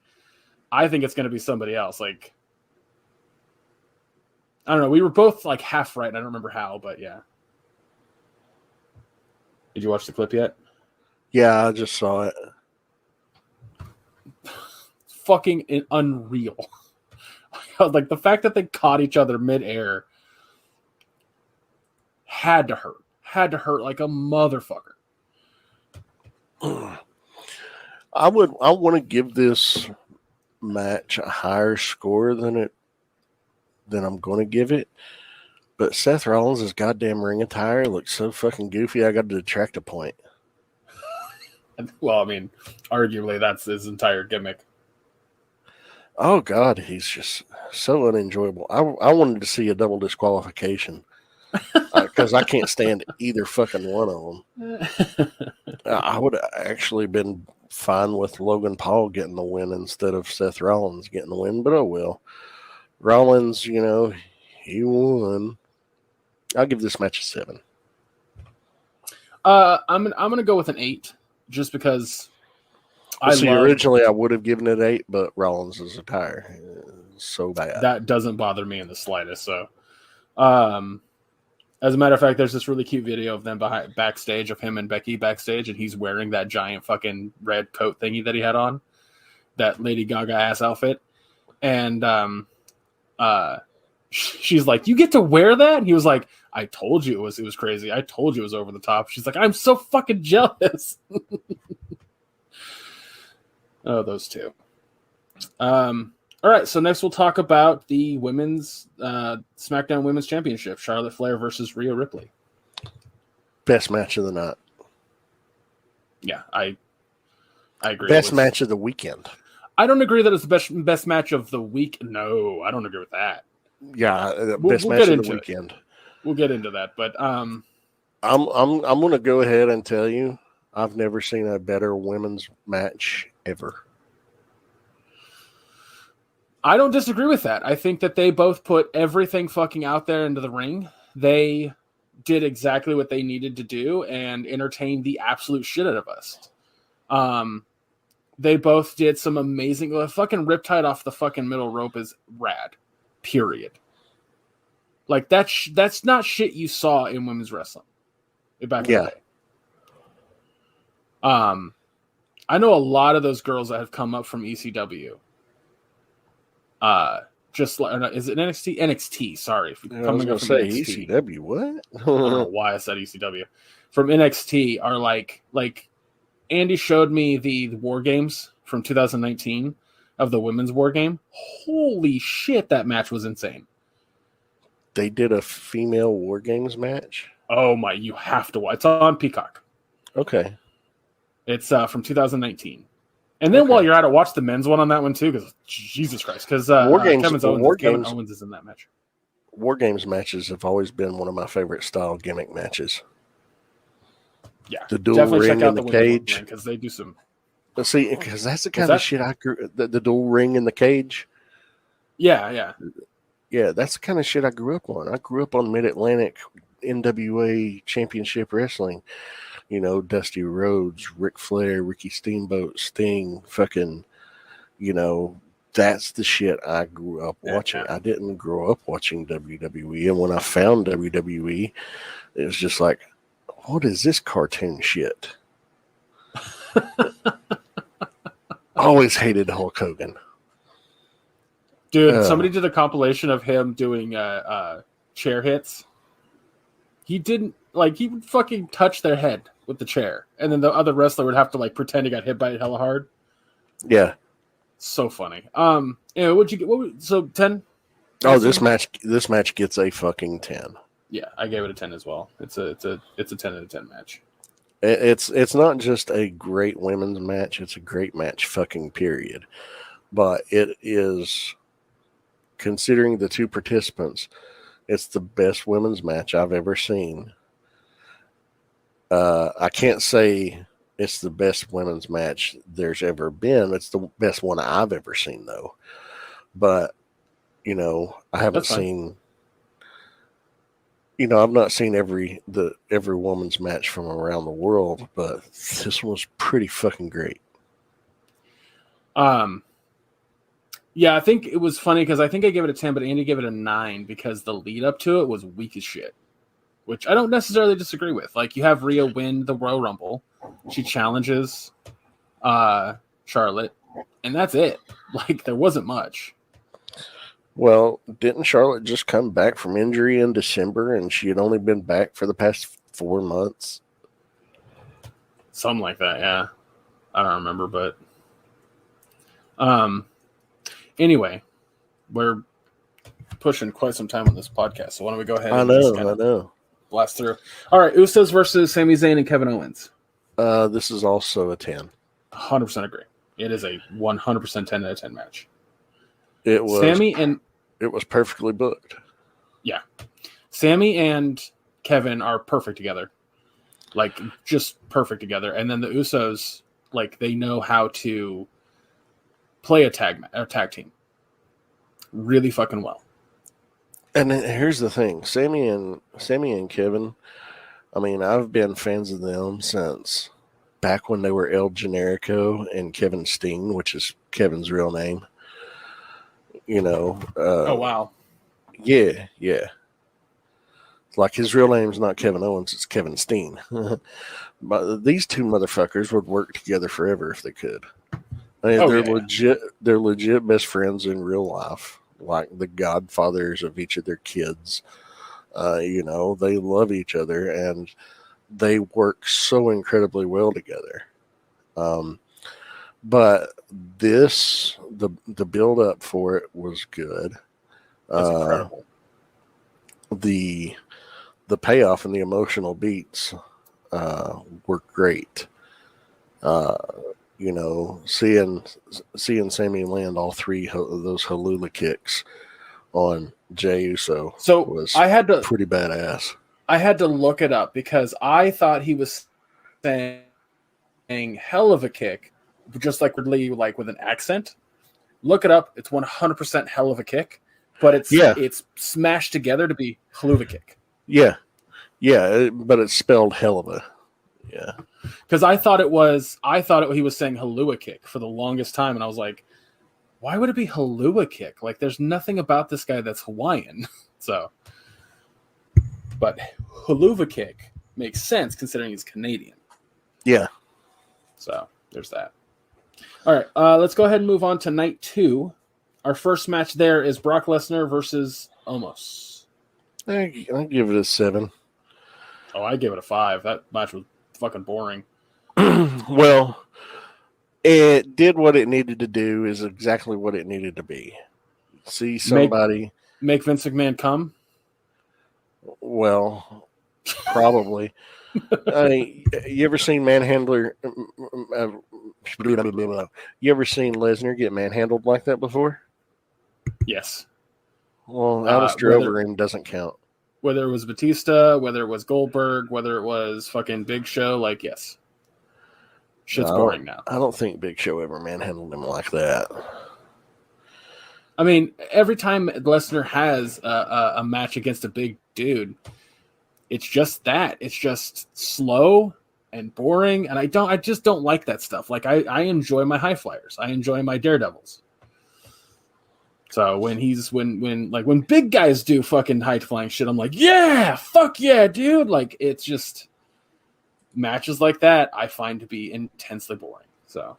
I think it's going to be somebody else. Like I don't know. We were both like half right. I don't remember how, but yeah. Did you watch the clip yet? Yeah, I just saw it. Fucking unreal. Like the fact that they caught each other midair had to hurt like a motherfucker. I want to give this match a higher score than I'm going to give it. But Seth Rollins' goddamn ring attire looks so fucking goofy. I got to detract a point. Well, I mean, arguably that's his entire gimmick. Oh God, he's just so unenjoyable. I wanted to see a double disqualification because I can't stand either fucking one of them. I would have actually been fine with Logan Paul getting the win instead of Seth Rollins getting the win, but oh well. Rollins, he won. I'll give this match a 7. I'm gonna go with an 8, just because. Originally I would have given it 8, but Rollins' attire is so bad. That doesn't bother me in the slightest. So, as a matter of fact, there's this really cute video of them backstage of him and Becky backstage, and he's wearing that giant fucking red coat thingy that he had on, that Lady Gaga ass outfit, and she's like, "You get to wear that?" And he was like, "I told you it was crazy. I told you it was over the top." She's like, "I'm so fucking jealous." Oh, those two. All right, so next we'll talk about the women's SmackDown Women's Championship: Charlotte Flair versus Rhea Ripley. Best match of the night. Yeah, I agree. Best match of the weekend. I don't agree that it's the best match of the week. No, I don't agree with that. Yeah, best match of the weekend. We'll get into that, but I'm going to go ahead and tell you, I've never seen a better women's match ever. I don't disagree with that. I think that they both put everything fucking out there into the ring. They did exactly what they needed to do and entertained the absolute shit out of us. They both did some amazing. Fucking Riptide off the fucking middle rope is rad. Period. Like that's not shit you saw in women's wrestling back in the day. I know a lot of those girls that have come up from ECW. Just like, is it NXT? NXT, sorry. I was going to say NXT. ECW, what? I don't know why I said ECW. From NXT are like Andy showed me the War Games from 2019 of the women's War Game. Holy shit, that match was insane. They did a female War Games match? Oh my, you have to watch. It's on Peacock. Okay. It's from 2019. And then while you're at it, watch the men's one on that one too, because Jesus Christ, because Kevin Owens is in that match. War Games matches have always been one of my favorite style gimmick matches. Yeah, the dual ring in the cage, because they do some. Let's see, because that's the kind of shit I grew. The dual ring in the cage. Yeah. That's the kind of shit I grew up on. I grew up on Mid Atlantic NWA Championship Wrestling. Dusty Rhodes, Ric Flair, Ricky Steamboat, Sting, fucking, that's the shit I grew up watching. I didn't grow up watching WWE. And when I found WWE, it was just like, what is this cartoon shit? Always hated Hulk Hogan. Dude, somebody did a compilation of him doing chair hits. He didn't, he would fucking touch their head with the chair, and then the other wrestler would have to pretend he got hit by it hella hard. Yeah, so funny. What'd you get? So 10? Oh, this match gets a fucking 10. Yeah, I gave it a 10 as well. It's a 10 out of 10 match. It's not just a great women's match; it's a great match, fucking period. But it is, considering the two participants, It's the best women's match I've ever seen. I can't say it's the best women's match there's ever been. It's the best one I've ever seen, though. But, I haven't seen, I've not seen every woman's match from around the world, but this one was pretty fucking great. Yeah, I think it was funny because I think I gave it a 10, but Andy gave it a 9 because the lead up to it was weak as shit, which I don't necessarily disagree with. Like, you have Rhea win the Royal Rumble. She challenges Charlotte, and that's it. Like, there wasn't much. Well, didn't Charlotte just come back from injury in December, and she had only been back for the past 4 months? Something like that, yeah. I don't remember, but... Anyway, we're pushing quite some time on this podcast, so why don't we go ahead and I know. Blast through. All right, Usos versus Sami Zayn and Kevin Owens. This is also a 10. 100% agree. It is a 100% 10 out of 10 match. It was Sami and it was perfectly booked. Yeah. Sami and Kevin are perfect together. Like, just perfect together. And then the Usos, like, they know how to play a tag team really fucking well. And here's the thing, Sami and Kevin, I mean, I've been fans of them since back when they were El Generico and Kevin Steen, which is Kevin's real name. Oh, wow. Yeah. Like, his real name's not Kevin Owens, it's Kevin Steen. But these two motherfuckers would work together forever if they could. I mean, they're legit best friends in real life, like the godfathers of each of their kids. They love each other and they work so incredibly well together. But the build up for it was good. That's incredible. The payoff and the emotional beats were great. Seeing Sami land all 3 of those Halula kicks on Jey Uso was pretty badass. I had to look it up because I thought he was saying hell of a kick, just like with an accent. Look it up. It's 100% hell of a kick, but it's smashed together to be Haluva kick. Yeah, but it's spelled hell of a. Yeah. Because he was saying Halua kick for the longest time, and I was like, why would it be Halua kick? Like, there's nothing about this guy that's Hawaiian. So, but Haluva kick makes sense considering he's Canadian. Yeah. So, there's that. All right, let's go ahead and move on to night 2. Our first match there is Brock Lesnar versus Omos. I give it a 7. Oh, I give it a 5. That match was fucking boring. Well, it did what it needed to do, is exactly what it needed to be. See somebody make Vince McMahon come? Well, probably. I mean, you ever seen Manhandler? You ever seen Lesnar get manhandled like that before? Yes. Well, Alistair over him doesn't count. Whether it was Batista, whether it was Goldberg, whether it was fucking Big Show, like, yes. Shit's boring now. I don't think Big Show ever manhandled him like that. I mean, every time Lesnar has a match against a big dude, it's just that. It's just slow and boring, and I just don't like that stuff. Like, I enjoy my high flyers. I enjoy my daredevils. So when big guys do fucking high flying shit, I'm like, yeah, fuck yeah, dude. Like, it's just matches like that I find to be intensely boring. So,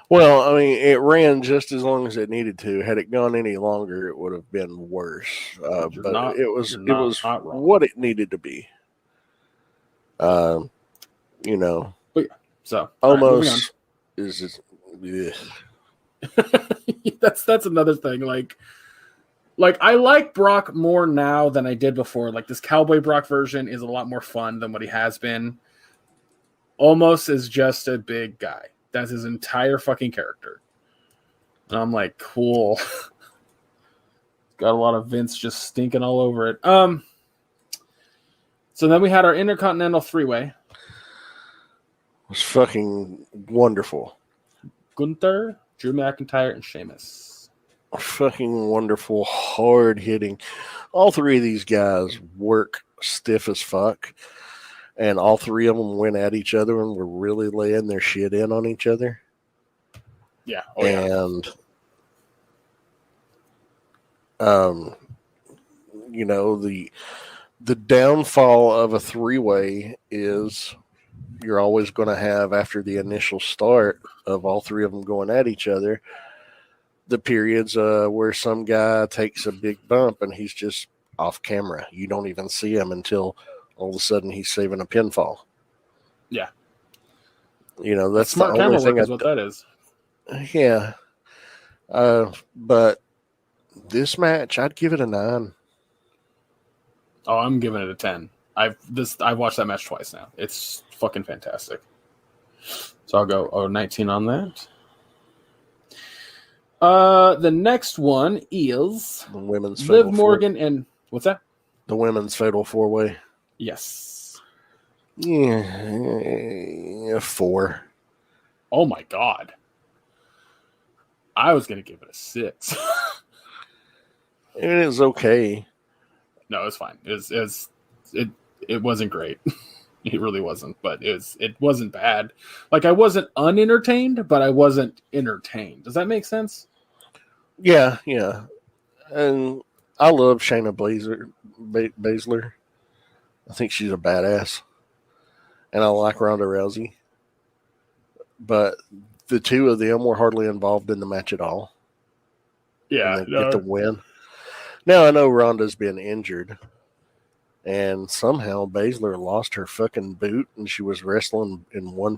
well, I mean, it ran just as long as it needed to. Had it gone any longer, it would have been worse. But it was what it needed to be. But yeah, so almost is just. Yeah. that's another thing. Like I like Brock more now than I did before. Like, this Cowboy Brock version is a lot more fun than what he has been. Almost is just a big guy. That's his entire fucking character. And I'm like, cool. got a lot of Vince just stinking all over it. So then we had our Intercontinental 3-way. It was fucking wonderful. Gunther, Drew McIntyre, and Sheamus. Fucking wonderful, hard hitting. All three of these guys work stiff as fuck, and all three of them went at each other and were really laying their shit in on each other. Yeah. And you know, the downfall of a 3-way is you're always going to have, after the initial start of all three of them going at each other, the periods where some guy takes a big bump and he's just off camera. You don't even see him until all of a sudden he's saving a pinfall. Yeah. You know, that's smart the only camera thing work is what that is. Yeah. But this match, I'd give it a 9. Oh, I'm giving it a 10. I've watched that match twice now. It's fucking fantastic. So I'll go 19 on that. The next one is The women's Liv Morgan and what's that? The women's fatal 4-way. Yes. Yeah, 4. Oh my god. I was gonna give it a 6. It is okay. No, it's fine. It wasn't great. It really wasn't, but it wasn't bad. Like, I wasn't unentertained, but I wasn't entertained. Does that make sense? Yeah. And I love Shayna Baszler. I think she's a badass. And I like Ronda Rousey. But the two of them were hardly involved in the match at all. Yeah. And they get the win. Now, I know Ronda's been injured. And somehow Baszler lost her fucking boot and she was wrestling in one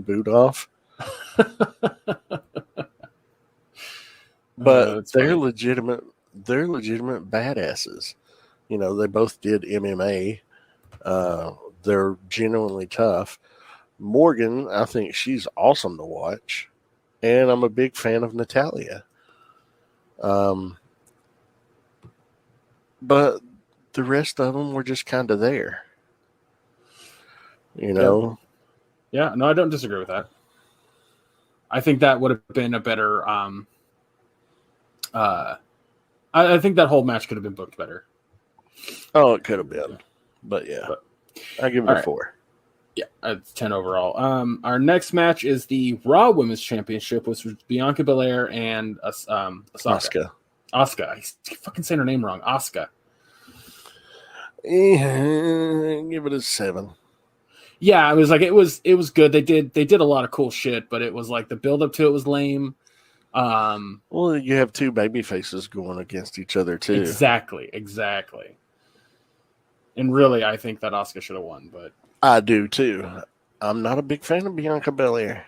boot off. But they're funny. legitimate badasses. You know, they both did MMA. They're genuinely tough. Morgan, I think she's awesome to watch. And I'm a big fan of Natalya. But the rest of them were just kind of there. You know? Yeah, no, I don't disagree with that. I think that would have been a better I think that whole match could have been booked better. Oh, it could have been. But yeah. I give it a 4. Yeah, it's 10 overall. Our next match is the Raw Women's Championship, which was Bianca Belair and Asuka. Asuka. I keep fucking saying her name wrong. Asuka. Give it a 7. Yeah, it was like it was good. They did a lot of cool shit, but it was like the build up to it was lame. Well, you have two baby faces going against each other too. Exactly. And really, I think that Asuka should have won, but I do too. I'm not a big fan of Bianca Belair.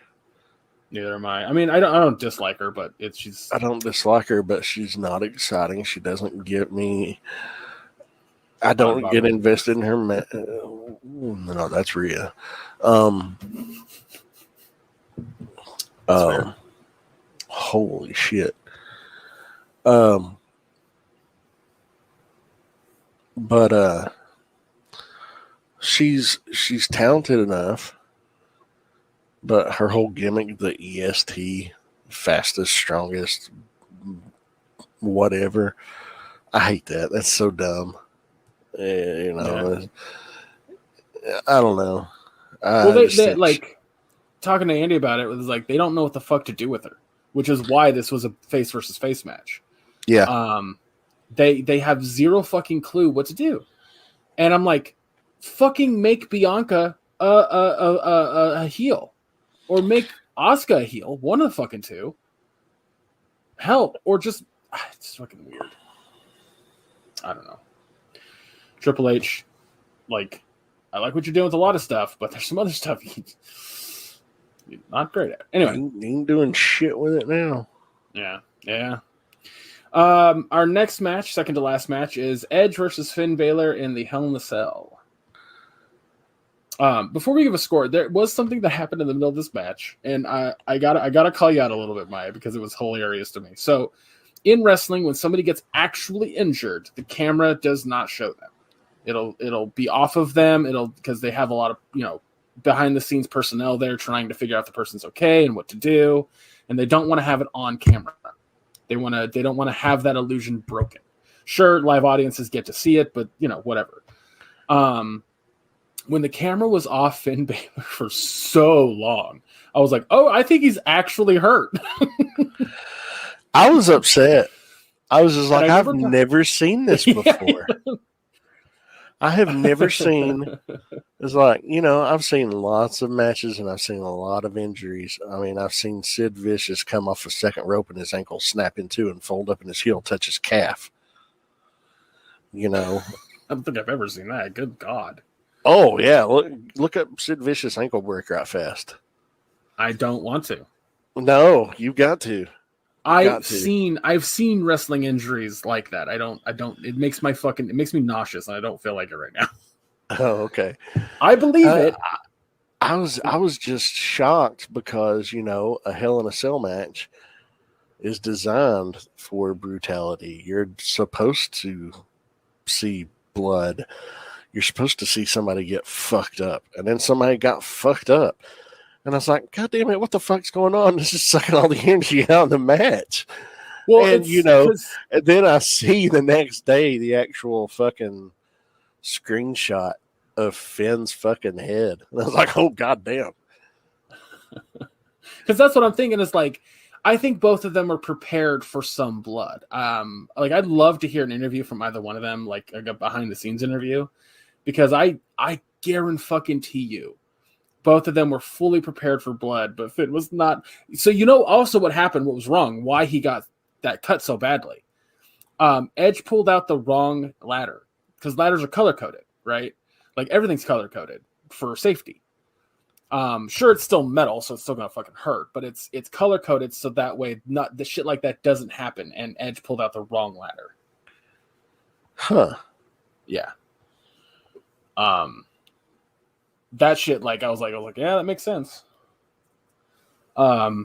Neither am I. I mean, I don't dislike her, but I don't dislike her, but she's not exciting. She doesn't get me. I don't get invested in her. No, that's Rhea. Holy shit. But she's talented enough. But her whole gimmick, the EST, fastest, strongest, whatever, I hate that. That's so dumb. I don't know. Well, they like talking to Andy about it was like they don't know what the fuck to do with her, which is why this was a face versus face match. Yeah. They have zero fucking clue what to do, and I'm like, fucking make Bianca a heel, or make Asuka a heel. One of the fucking two. Help, or just it's fucking weird. I don't know. Triple H, like, I like what you're doing with a lot of stuff, but there's some other stuff you're not great at. Anyway, he ain't doing shit with it now. Yeah. Our next match, second to last match, is Edge versus Finn Balor in the Hell in a Cell. Before we give a score, there was something that happened in the middle of this match, and I gotta call you out a little bit, Maya, because it was hilarious to me. So in wrestling, when somebody gets actually injured, the camera does not show them. It'll be off of them. Because they have a lot of, behind the scenes personnel there trying to figure out if the person's okay and what to do, and they don't want to have it on camera. They don't want to have that illusion broken. Sure, live audiences get to see it, but whatever. When the camera was off Finn Balor for so long, I was like, oh, I think he's actually hurt. I was upset. I was just like, I've never seen this before. Yeah. I have never seen. It's like, I've seen lots of matches and I've seen a lot of injuries. I mean, I've seen Sid Vicious come off the second rope and his ankle snap in two and fold up and his heel touch his calf. I don't think I've ever seen that. Good God. Oh, yeah. Look up Sid Vicious ankle breaker out fast. I don't want to. No, you got to. I've seen wrestling injuries like that. It makes me nauseous and I don't feel like it right now. Oh, okay. I believe it. I was just shocked because, a Hell in a Cell match is designed for brutality. You're supposed to see blood. You're supposed to see somebody get fucked up. And then somebody got fucked up. And I was like, God damn it, what the fuck's going on? This is sucking all the energy out of the match. Well, and, and then I see the next day the actual fucking screenshot of Finn's fucking head. And I was like, oh, God damn. Because that's what I'm thinking is like, I think both of them are prepared for some blood. I'd love to hear an interview from either one of them, like a behind the scenes interview, because I guarantee you, both of them were fully prepared for blood, but Finn was not. So also what happened, what was wrong, why he got that cut so badly. Edge pulled out the wrong ladder because ladders are color coded, right? Like everything's color coded for safety. Sure, it's still metal, so it's still gonna fucking hurt, but it's color coded so that way not the shit like that doesn't happen. And Edge pulled out the wrong ladder. Huh? Yeah. That shit, like I was like, yeah, that makes sense. But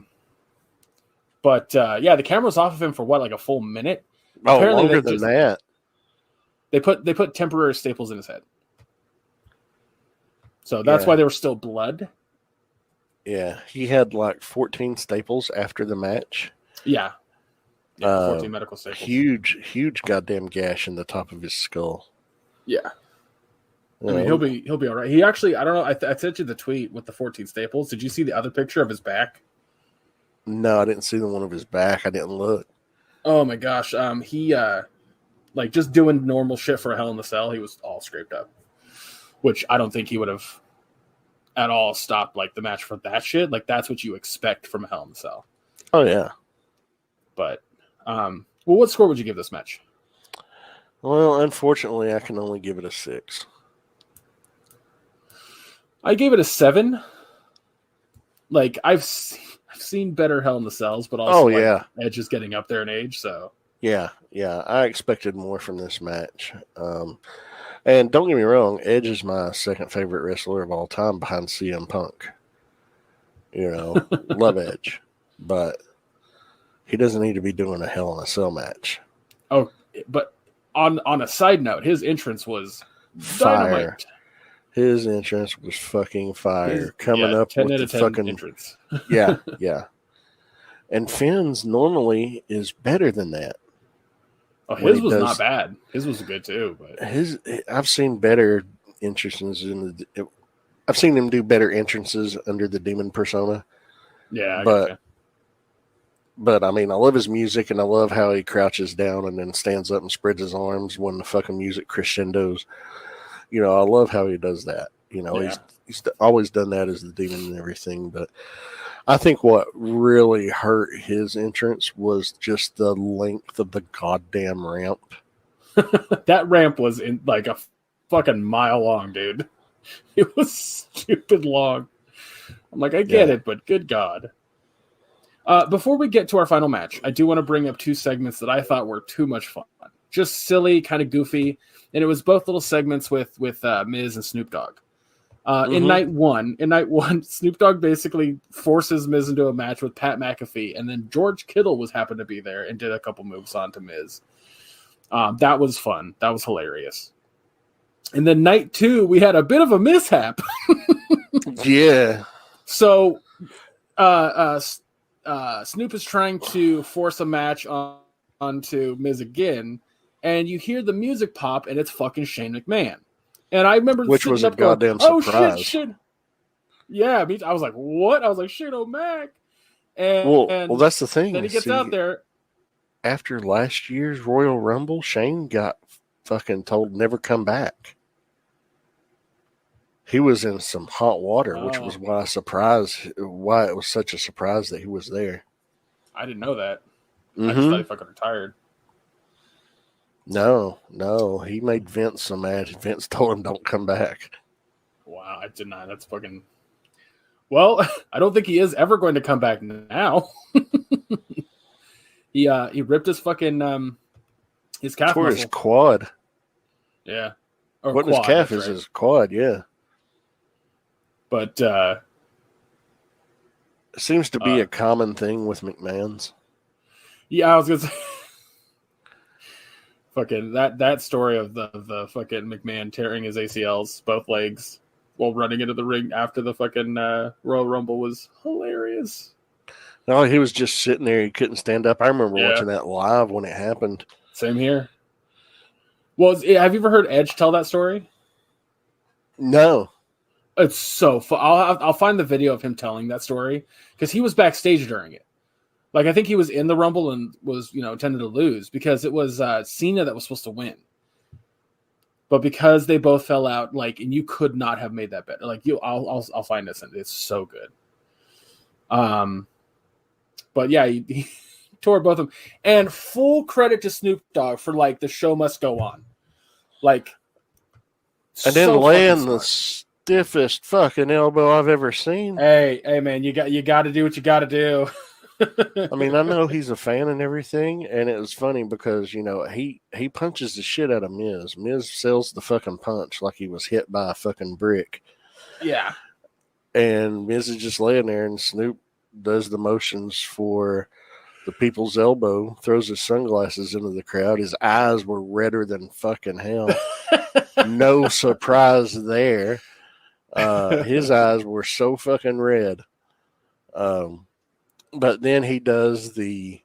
the camera's off of him for what, like a full minute? Oh, apparently longer than that. They put temporary staples in his head. So that's why there was still blood. Yeah, he had like 14 staples after the match. Yeah 14 medical staples. Huge goddamn gash in the top of his skull. Yeah. I mean, he'll be all right. He actually, I don't know. I sent you the tweet with the 14 staples. Did you see the other picture of his back? No, I didn't see the one of his back. I didn't look. Oh my gosh. He like just doing normal shit for a Hell in the Cell. He was all scraped up, which I don't think he would have at all stopped like the match for that shit. Like that's what you expect from a Hell in the Cell. Oh yeah. But what score would you give this match? Well, unfortunately, I can only give it a 6. I gave it a 7. Like I've seen better Hell in the Cells, but also Edge is getting up there in age, so yeah. I expected more from this match. And don't get me wrong, Edge is my second favorite wrestler of all time behind CM Punk. Love Edge, but he doesn't need to be doing a Hell in a Cell match. Oh, but on a side note, his entrance was dynamite. Fire. His entrance was fucking fire. Coming up 10 with out the of 10 fucking entrance. yeah. And Finn's normally is better than that. Oh, his was not bad. His was good too. But I've seen better entrances I've seen him do better entrances under the demon persona. Yeah, but I mean, I love his music and I love how he crouches down and then stands up and spreads his arms when the fucking music crescendos. I love how he does that. He's always done that as the demon and everything. But I think what really hurt his entrance was just the length of the goddamn ramp. That ramp was in like a fucking mile long, dude. It was stupid long. I'm like, I get it, but good God. Before we get to our final match, I do want to bring up 2 segments that I thought were too much fun. Just silly, kind of goofy. And it was both little segments with Miz and Snoop Dogg. In night one, Snoop Dogg basically forces Miz into a match with Pat McAfee, and then George Kittle happened to be there and did a couple moves onto Miz. That was fun. That was hilarious. And then night two, we had a bit of a mishap. Yeah. So Snoop is trying to force a match onto Miz again, and you hear the music pop, and it's fucking Shane McMahon. And I remember which was a goddamn surprise. Shit. Yeah, I was like, what? I was like, Shane O'Mac. And well, that's the thing. Then he gets out there. After last year's Royal Rumble, Shane got fucking told never come back. He was in some hot water, which was why it was such a surprise that he was there. I didn't know that. I just thought he fucking retired. No, he made Vince so mad. Vince told him don't come back. Wow, I did not. That's fucking. Well, I don't think he is ever going to come back now. He ripped his fucking his calf muscle. His quad. Yeah. What his calf is his quad, yeah. But it seems to be a common thing with McMahon's. Yeah, I was gonna say fucking that story of the fucking McMahon tearing his ACLs, both legs, while running into the ring after the fucking Royal Rumble was hilarious. No, he was just sitting there. He couldn't stand up. I remember watching that live when it happened. Same here. Well, have you ever heard Edge tell that story? No. It's so fun. I'll find the video of him telling that story because he was backstage during it. Like, I think he was in the Rumble and was, tended to lose because it was Cena that was supposed to win. But because they both fell out, and you could not have made that better. I'll find this, and it's so good. But yeah, he tore both of them. And full credit to Snoop Dogg for the show must go on. And then laying the stiffest fucking elbow I've ever seen. Hey, man, you got to do what you got to do. I mean, I know he's a fan and everything, and it was funny because he punches the shit out of Miz. Miz sells the fucking punch like he was hit by a fucking brick. Yeah, and Miz is just laying there, and Snoop does the motions for the people's elbow, throws his sunglasses into the crowd. His eyes were redder than fucking hell. No surprise there. His eyes were so fucking red. But then he does the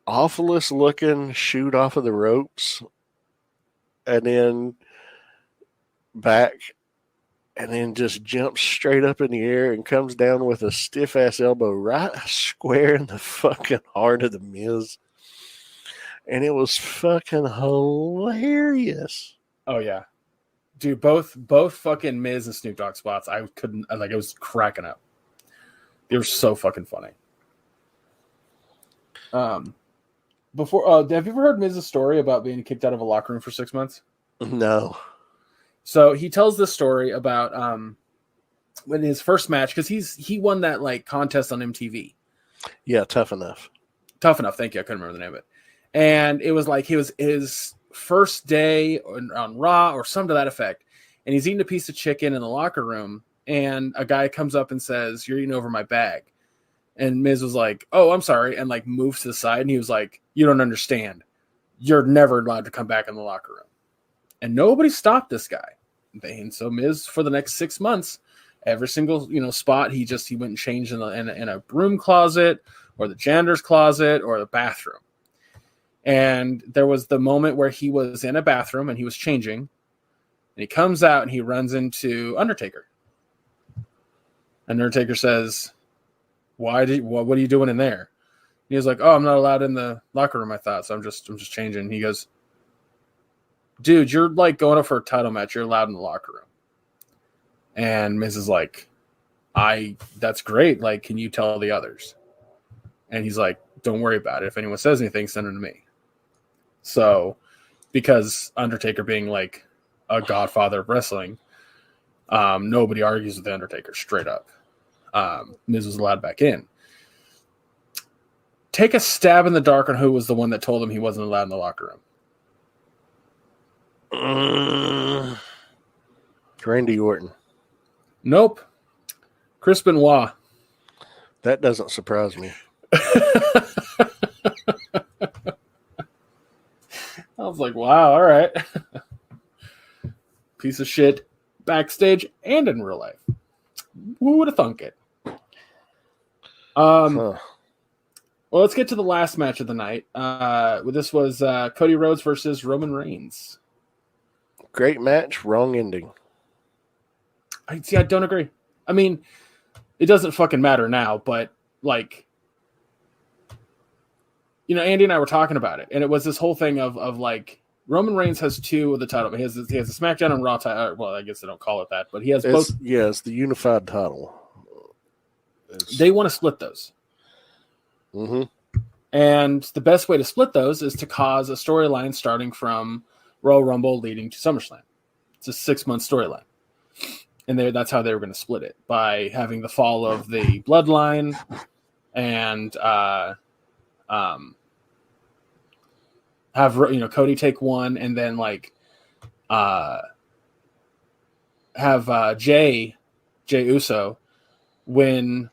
awfulest looking shoot off of the ropes and then back and then just jumps straight up in the air and comes down with a stiff ass elbow right square in the fucking heart of the Miz. And it was fucking hilarious. Oh yeah. Dude, both fucking Miz and Snoop Dogg spots, I was cracking up. They were so fucking funny. Before, have you ever heard Miz's story about being kicked out of a locker room for 6 months? No. So he tells this story about when his first match, because he won that contest on MTV. Yeah, Tough Enough. Tough Enough, thank you. I couldn't remember the name of it. And it was he was his first day on Raw or something to that effect. And he's eating a piece of chicken in the locker room. And a guy comes up and says, "You're eating over my bag." And Miz was like, "Oh, I'm sorry." And moves to the side. And he was like, "You don't understand. You're never allowed to come back in the locker room." And nobody stopped this guy. And so Miz, for the next 6 months, every single spot, he went and changed in a broom closet or the janitor's closet or the bathroom. And there was the moment where he was in a bathroom and he was changing. And he comes out and he runs into Undertaker. And Undertaker says, what are you doing in there? And he was like, "Oh, I'm not allowed in the locker room, I thought, so I'm just changing." And he goes, "Dude, you're going up for a title match. You're allowed in the locker room." And Miz is like, that's great. Can you tell the others? And he's like, "Don't worry about it. If anyone says anything, send them to me." So, because Undertaker being a godfather of wrestling, nobody argues with the Undertaker straight up. Miz was allowed back in. Take a stab in the dark on who was the one that told him he wasn't allowed in the locker room. Randy Orton. Nope. Chris Benoit. That doesn't surprise me. I was like, wow, all right. Piece of shit backstage and in real life. Who would have thunk it? Well, let's get to the last match of the night. This was Cody Rhodes versus Roman Reigns. Great match, wrong ending. I don't agree. I mean, it doesn't fucking matter now, but like, you know, Andy and I were talking about it, and it was this whole thing of like Roman Reigns has two of the title. He has a SmackDown and Raw title. Well, I guess they don't call it that, but he has both. Yeah, it's the unified title. They want to split those. Mm-hmm. And the best way to split those is to cause a storyline starting from Royal Rumble leading to SummerSlam. It's a 6-month storyline. And that's how they were going to split it, by having the fall of the bloodline and have, you know, Cody take one, and then like have Jay Uso win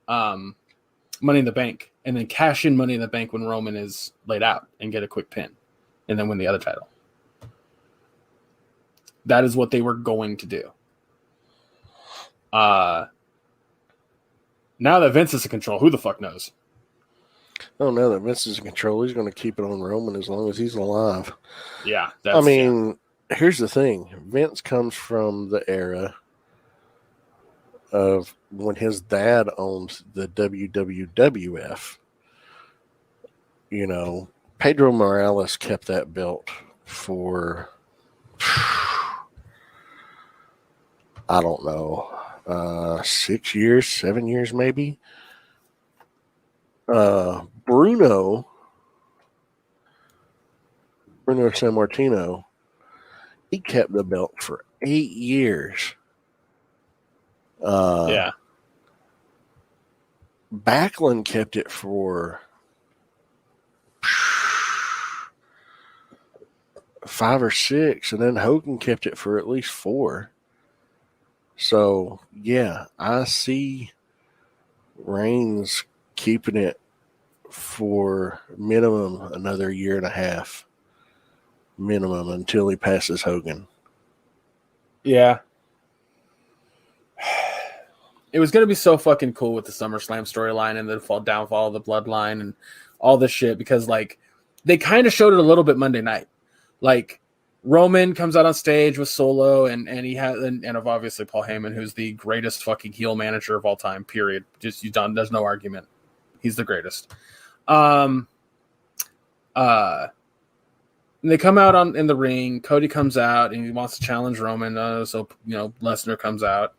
Money in the Bank, and then cash in Money in the Bank when Roman is laid out and get a quick pin, and then win the other title. That is what they were going to do. Now that Vince is in control, who the fuck knows? Oh, now that Vince is in control, he's going to keep it on Roman as long as he's alive. Yeah. Here's the thing. Vince comes from the era of when his dad owns the WWF. You know, Pedro Morales kept that belt for, I don't know, 6 years, 7 years maybe. Bruno Sammartino, he kept the belt for 8 years. Yeah. Backlund kept it for 5 or 6, and then Hogan kept it for at least 4. So, yeah, I see Reigns keeping it for minimum another year and a half. Minimum, until he passes Hogan. Yeah. It was going to be so fucking cool with the SummerSlam storyline and the downfall of the bloodline and all this shit, because like they kind of showed it a little bit Monday night. Like Roman comes out on stage with Solo and he has and of obviously Paul Heyman, who's the greatest fucking heel manager of all time, period. Just there's no argument. He's the greatest. And they come out in the ring. Cody comes out and he wants to challenge Roman. So you know, Lesnar comes out.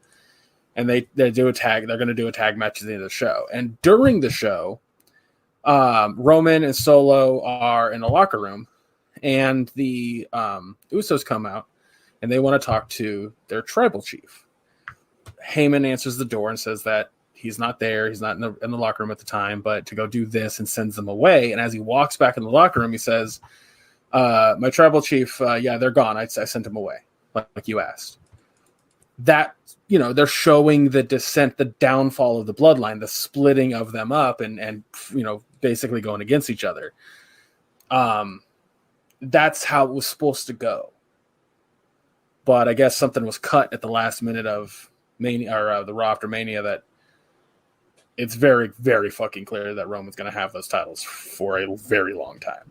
And they do a tag. They're going to do a tag match at the end of the show. And during the show, Roman and Solo are in the locker room, and the Usos come out, and they want to talk to their tribal chief. Heyman answers the door and says that he's not there. He's not in the locker room at the time, but to go do this, and sends them away. And as he walks back in the locker room, he says, my tribal chief, yeah, they're gone. I sent them away, like you asked. That, you know, they're showing the descent, the downfall of the bloodline, the splitting of them up and you know, basically going against each other. That's how it was supposed to go. But I guess something was cut at the last minute of Mania, or the Raw after Mania, that it's very, very fucking clear that Roman's going to have those titles for a very long time.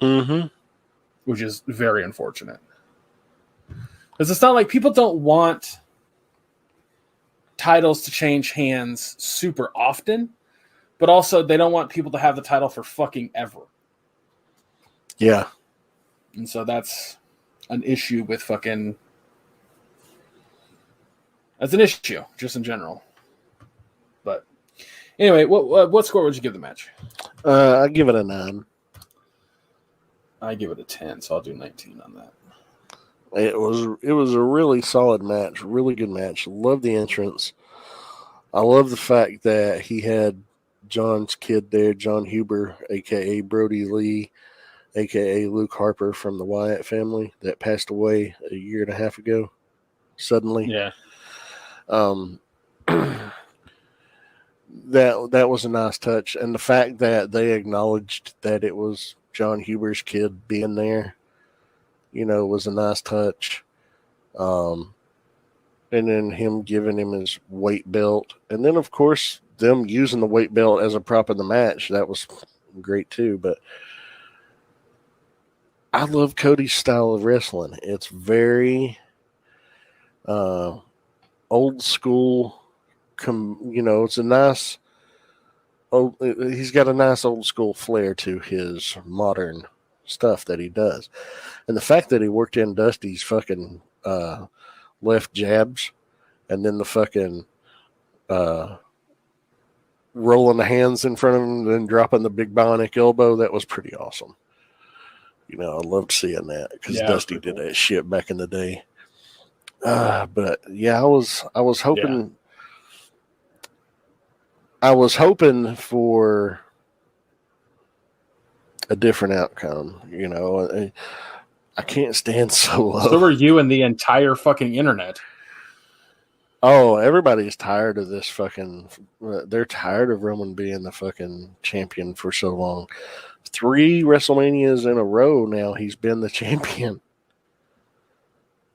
Mm-hmm. Which is very unfortunate. Because it's not like people don't want titles to change hands super often, but also they don't want people to have the title for fucking ever. Yeah. And so that's an issue with fucking... That's an issue, just in general. But anyway, what score would you give the match? I give it a 9. I give it a 10, so I'll do 19 on that. It was a really solid match, really good match. Love the entrance. I love the fact that he had John's kid there, John Huber, a.k.a. Brody Lee, a.k.a. Luke Harper from the Wyatt family, that passed away a year and a half ago, suddenly. Yeah. Um, that was a nice touch, and the fact that they acknowledged that it was John Huber's kid being there, was a nice touch. And then him giving him his weight belt, and then of course them using the weight belt as a prop in the match, that was great too. But I love Cody's style of wrestling. It's very old school. It's a nice he's got a nice old school flair to his modern stuff that he does. And the fact that he worked in Dusty's fucking left jabs and then the fucking rolling the hands in front of him and then dropping the big bionic elbow, that was pretty awesome. I loved seeing that because Dusty did that shit back in the day. But yeah, I was hoping. Yeah. I was hoping for a different outcome. I can't stand Solo. So were you and the entire fucking internet. Oh, everybody's tired of this fucking. They're tired of Roman being the fucking champion for so long. 3 WrestleManias in a row now, he's been the champion.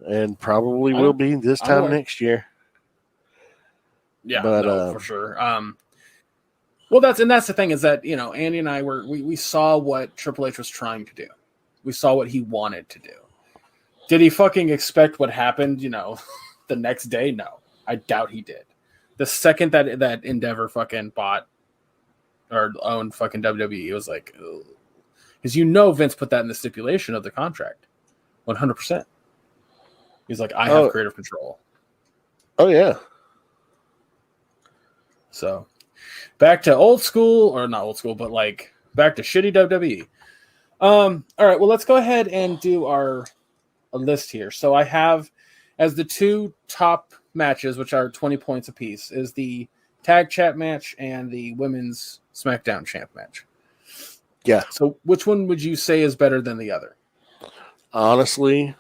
And probably will be this time next year. Yeah, but, for sure. Well, that's the thing is that, Andy and I we saw what Triple H was trying to do. We saw what he wanted to do. Did he fucking expect what happened, the next day? No, I doubt he did. The second that Endeavor fucking bought or owned fucking WWE, it was like, because Vince put that in the stipulation of the contract, 100%. He's like, I have creative control. Oh yeah. So. Back to old school, or not old school, but like back to shitty WWE. All right, well, let's go ahead and do a list here. So I have as the 2 top matches, which are 20 points apiece, is the tag champ match and the women's SmackDown champ match. Yeah. So which one would you say is better than the other? Honestly,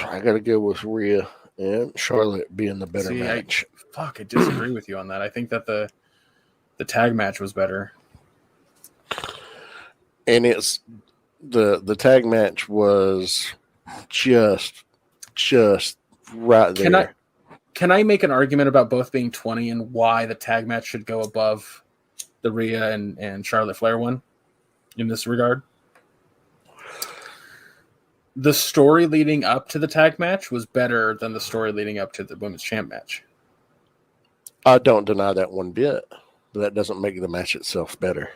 I got to go with Rhea and Charlotte being the better match. I disagree with you on that. I think that the tag match was better. And it's the tag match was just right there. Can I make an argument about both being 20 and why the tag match should go above the Rhea and Charlotte Flair one in this regard? The story leading up to the tag match was better than the story leading up to the women's champ match. I don't deny that one bit, but that doesn't make the match itself better.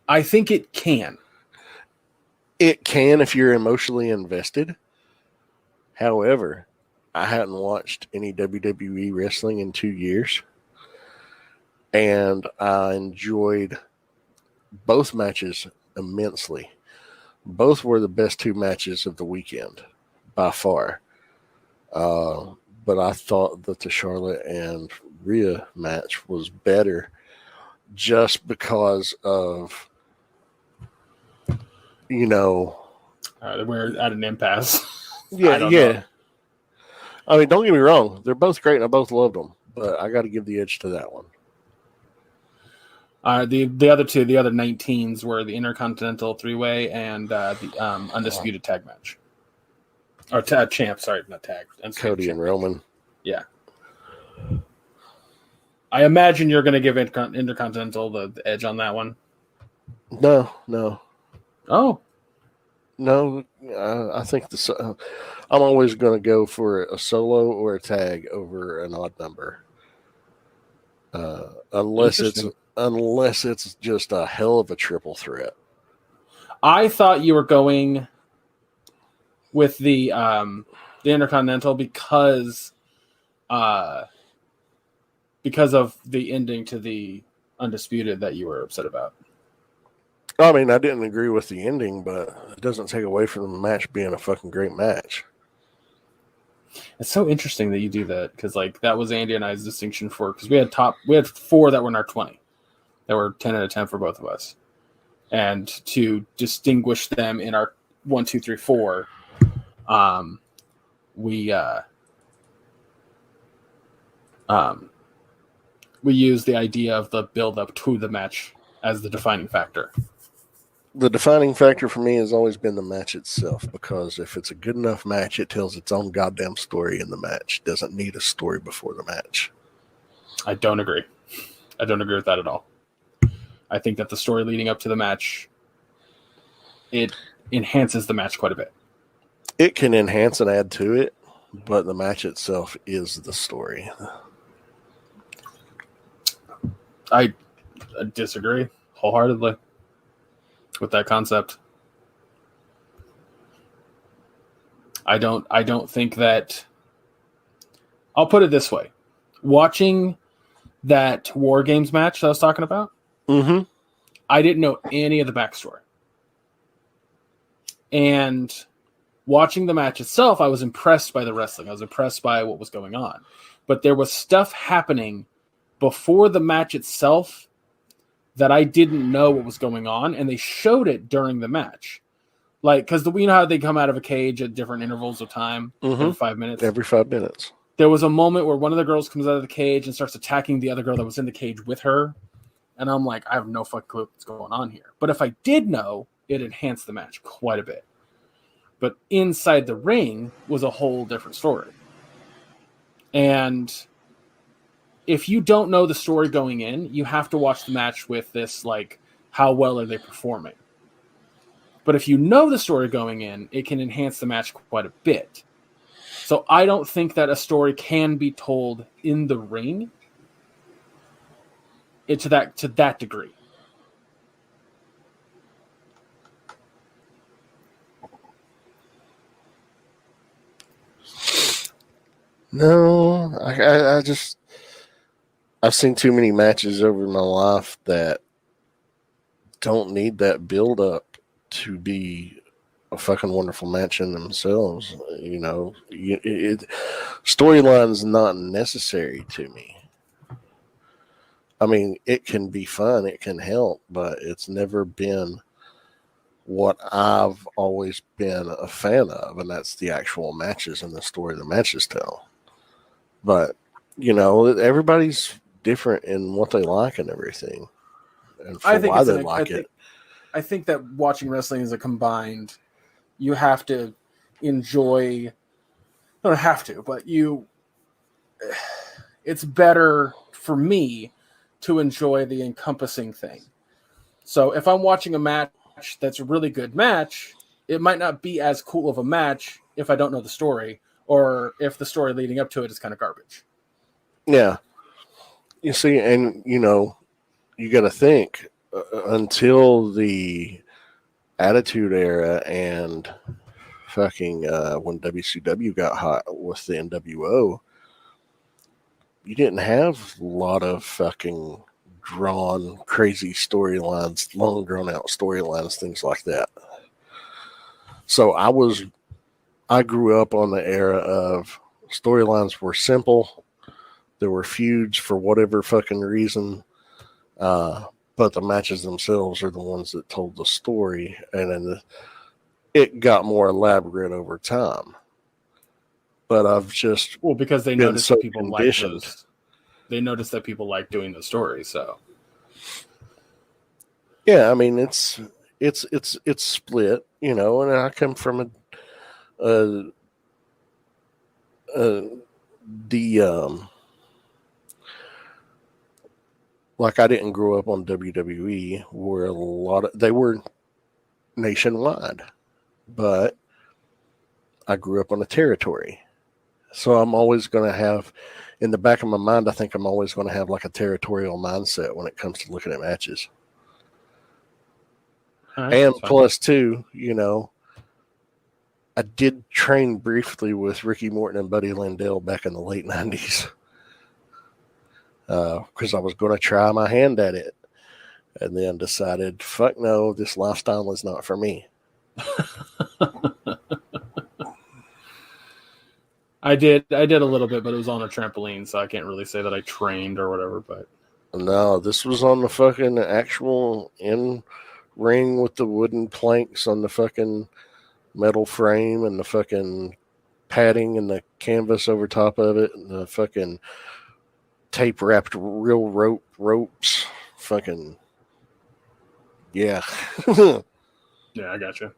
I think it can. It can if you're emotionally invested. However, I hadn't watched any WWE wrestling in 2 years, and I enjoyed both matches immensely. Both were the best 2 matches of the weekend, by far. But I thought that the Charlotte and Rhea match was better just because of, we're at an impasse. Yeah. I mean, don't get me wrong. They're both great and I both loved them, but I got to give the edge to that one. The other 2, the other 19s were the Intercontinental 3-way and the Undisputed tag match. Or champ, sorry, not tag. Cody and Roman. Yeah. I imagine you're going to give Intercontinental the edge on that one. No. Oh. No, I think I'm always going to go for a solo or a tag over an odd number. Unless it's just a hell of a triple threat. I thought you were going with the Intercontinental because of the ending to the Undisputed that you were upset about. I mean, I didn't agree with the ending, but it doesn't take away from the match being a fucking great match. It's so interesting that you do that because, that was Andy and I's distinction because we had 4 that were in our 20 that were 10 out of 10 for both of us, and to distinguish them in our 1, 2, 3, 4, we use the idea of the build up to the match as the defining factor. The defining factor for me has always been the match itself, because if it's a good enough match, it tells its own goddamn story in the match. It doesn't need a story before the match. I don't agree. I don't agree with that at all. I think that the story leading up to the match, it enhances the match quite a bit. It can enhance and add to it, but the match itself is the story. I disagree wholeheartedly with that concept. I don't think that. I'll put it this way. Watching that War Games match that I was talking about, I didn't know any of the backstory. And watching the match itself, I was impressed by the wrestling. I was impressed by what was going on. But there was stuff happening before the match itself that I didn't know what was going on, and they showed it during the match. Like, because you know how they come out of a cage at different intervals of time, every 5 minutes? Every 5 minutes. There was a moment where one of the girls comes out of the cage and starts attacking the other girl that was in the cage with her. And I'm like, I have no fucking clue what's going on here. But if I did know, it enhanced the match quite a bit. But inside the ring was a whole different story. And if you don't know the story going in, you have to watch the match with this, like, how well are they performing? But if you know the story going in, it can enhance the match quite a bit. So I don't think that a story can be told in the ring to that degree. No, I've seen too many matches over my life that don't need that build up to be a fucking wonderful match in themselves. You know, storyline's not necessary to me. I mean, it can be fun, it can help, but it's never been what I've always been a fan of, and that's the actual matches and the story the matches tell. But, you know, everybody's different in what they like and everything, and for why they like it. I think that watching wrestling is a combined. You have to enjoy. Don't have to, but it's better for me to enjoy the encompassing thing. So if I'm watching a match that's a really good match, it might not be as cool of a match if I don't know the story, or if the story leading up to it is kind of garbage. Yeah. You see, and, you know, you got to think, until the Attitude Era and fucking when WCW got hot with the NWO, you didn't have a lot of fucking drawn, crazy storylines, long drawn out storylines, things like that. So I grew up on the era of storylines were simple. There were feuds for whatever fucking reason. But the matches themselves are the ones that told the story. And then it got more elaborate over time. But I've just because they noticed that people like those. They noticed that people like doing the story. So yeah, I mean it's split, you know. And I come from like I didn't grow up on WWE, where they were nationwide, but I grew up on a territory. So I'm always going to have, in the back of my mind, I think I'm always going to have like a territorial mindset when it comes to looking at matches. And plus, too, you know, I did train briefly with Ricky Morton and Buddy Landell back in the late 90s. Because I was going to try my hand at it. And then decided, fuck no, this lifestyle is not for me. I did a little bit, but it was on a trampoline, so I can't really say that I trained or whatever. But no, this was on the fucking actual in ring with the wooden planks on the fucking metal frame and the fucking padding and the canvas over top of it, and the fucking tape wrapped real ropes. Fucking yeah. Yeah, I gotcha.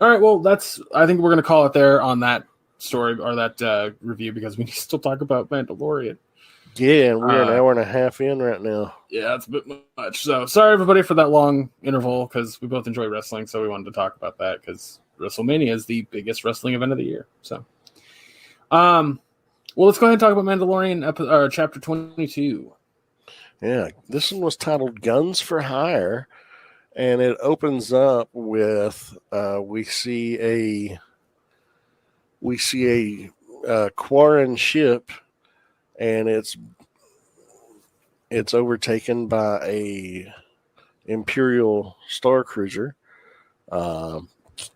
All right, well, I think we're gonna call it there on that story or that review because we need to still talk about Mandalorian. Yeah, and we're an hour and a half in right now. Yeah, it's a bit much. So sorry everybody for that long interval because we both enjoy wrestling, so we wanted to talk about that because Wrestlemania is the biggest wrestling event of the year. So, well, let's go ahead and talk about Mandalorian chapter 22. Yeah, this one was titled "Guns for Hire," and it opens up with we see a Quarren ship, and it's overtaken by a Imperial Star Cruiser.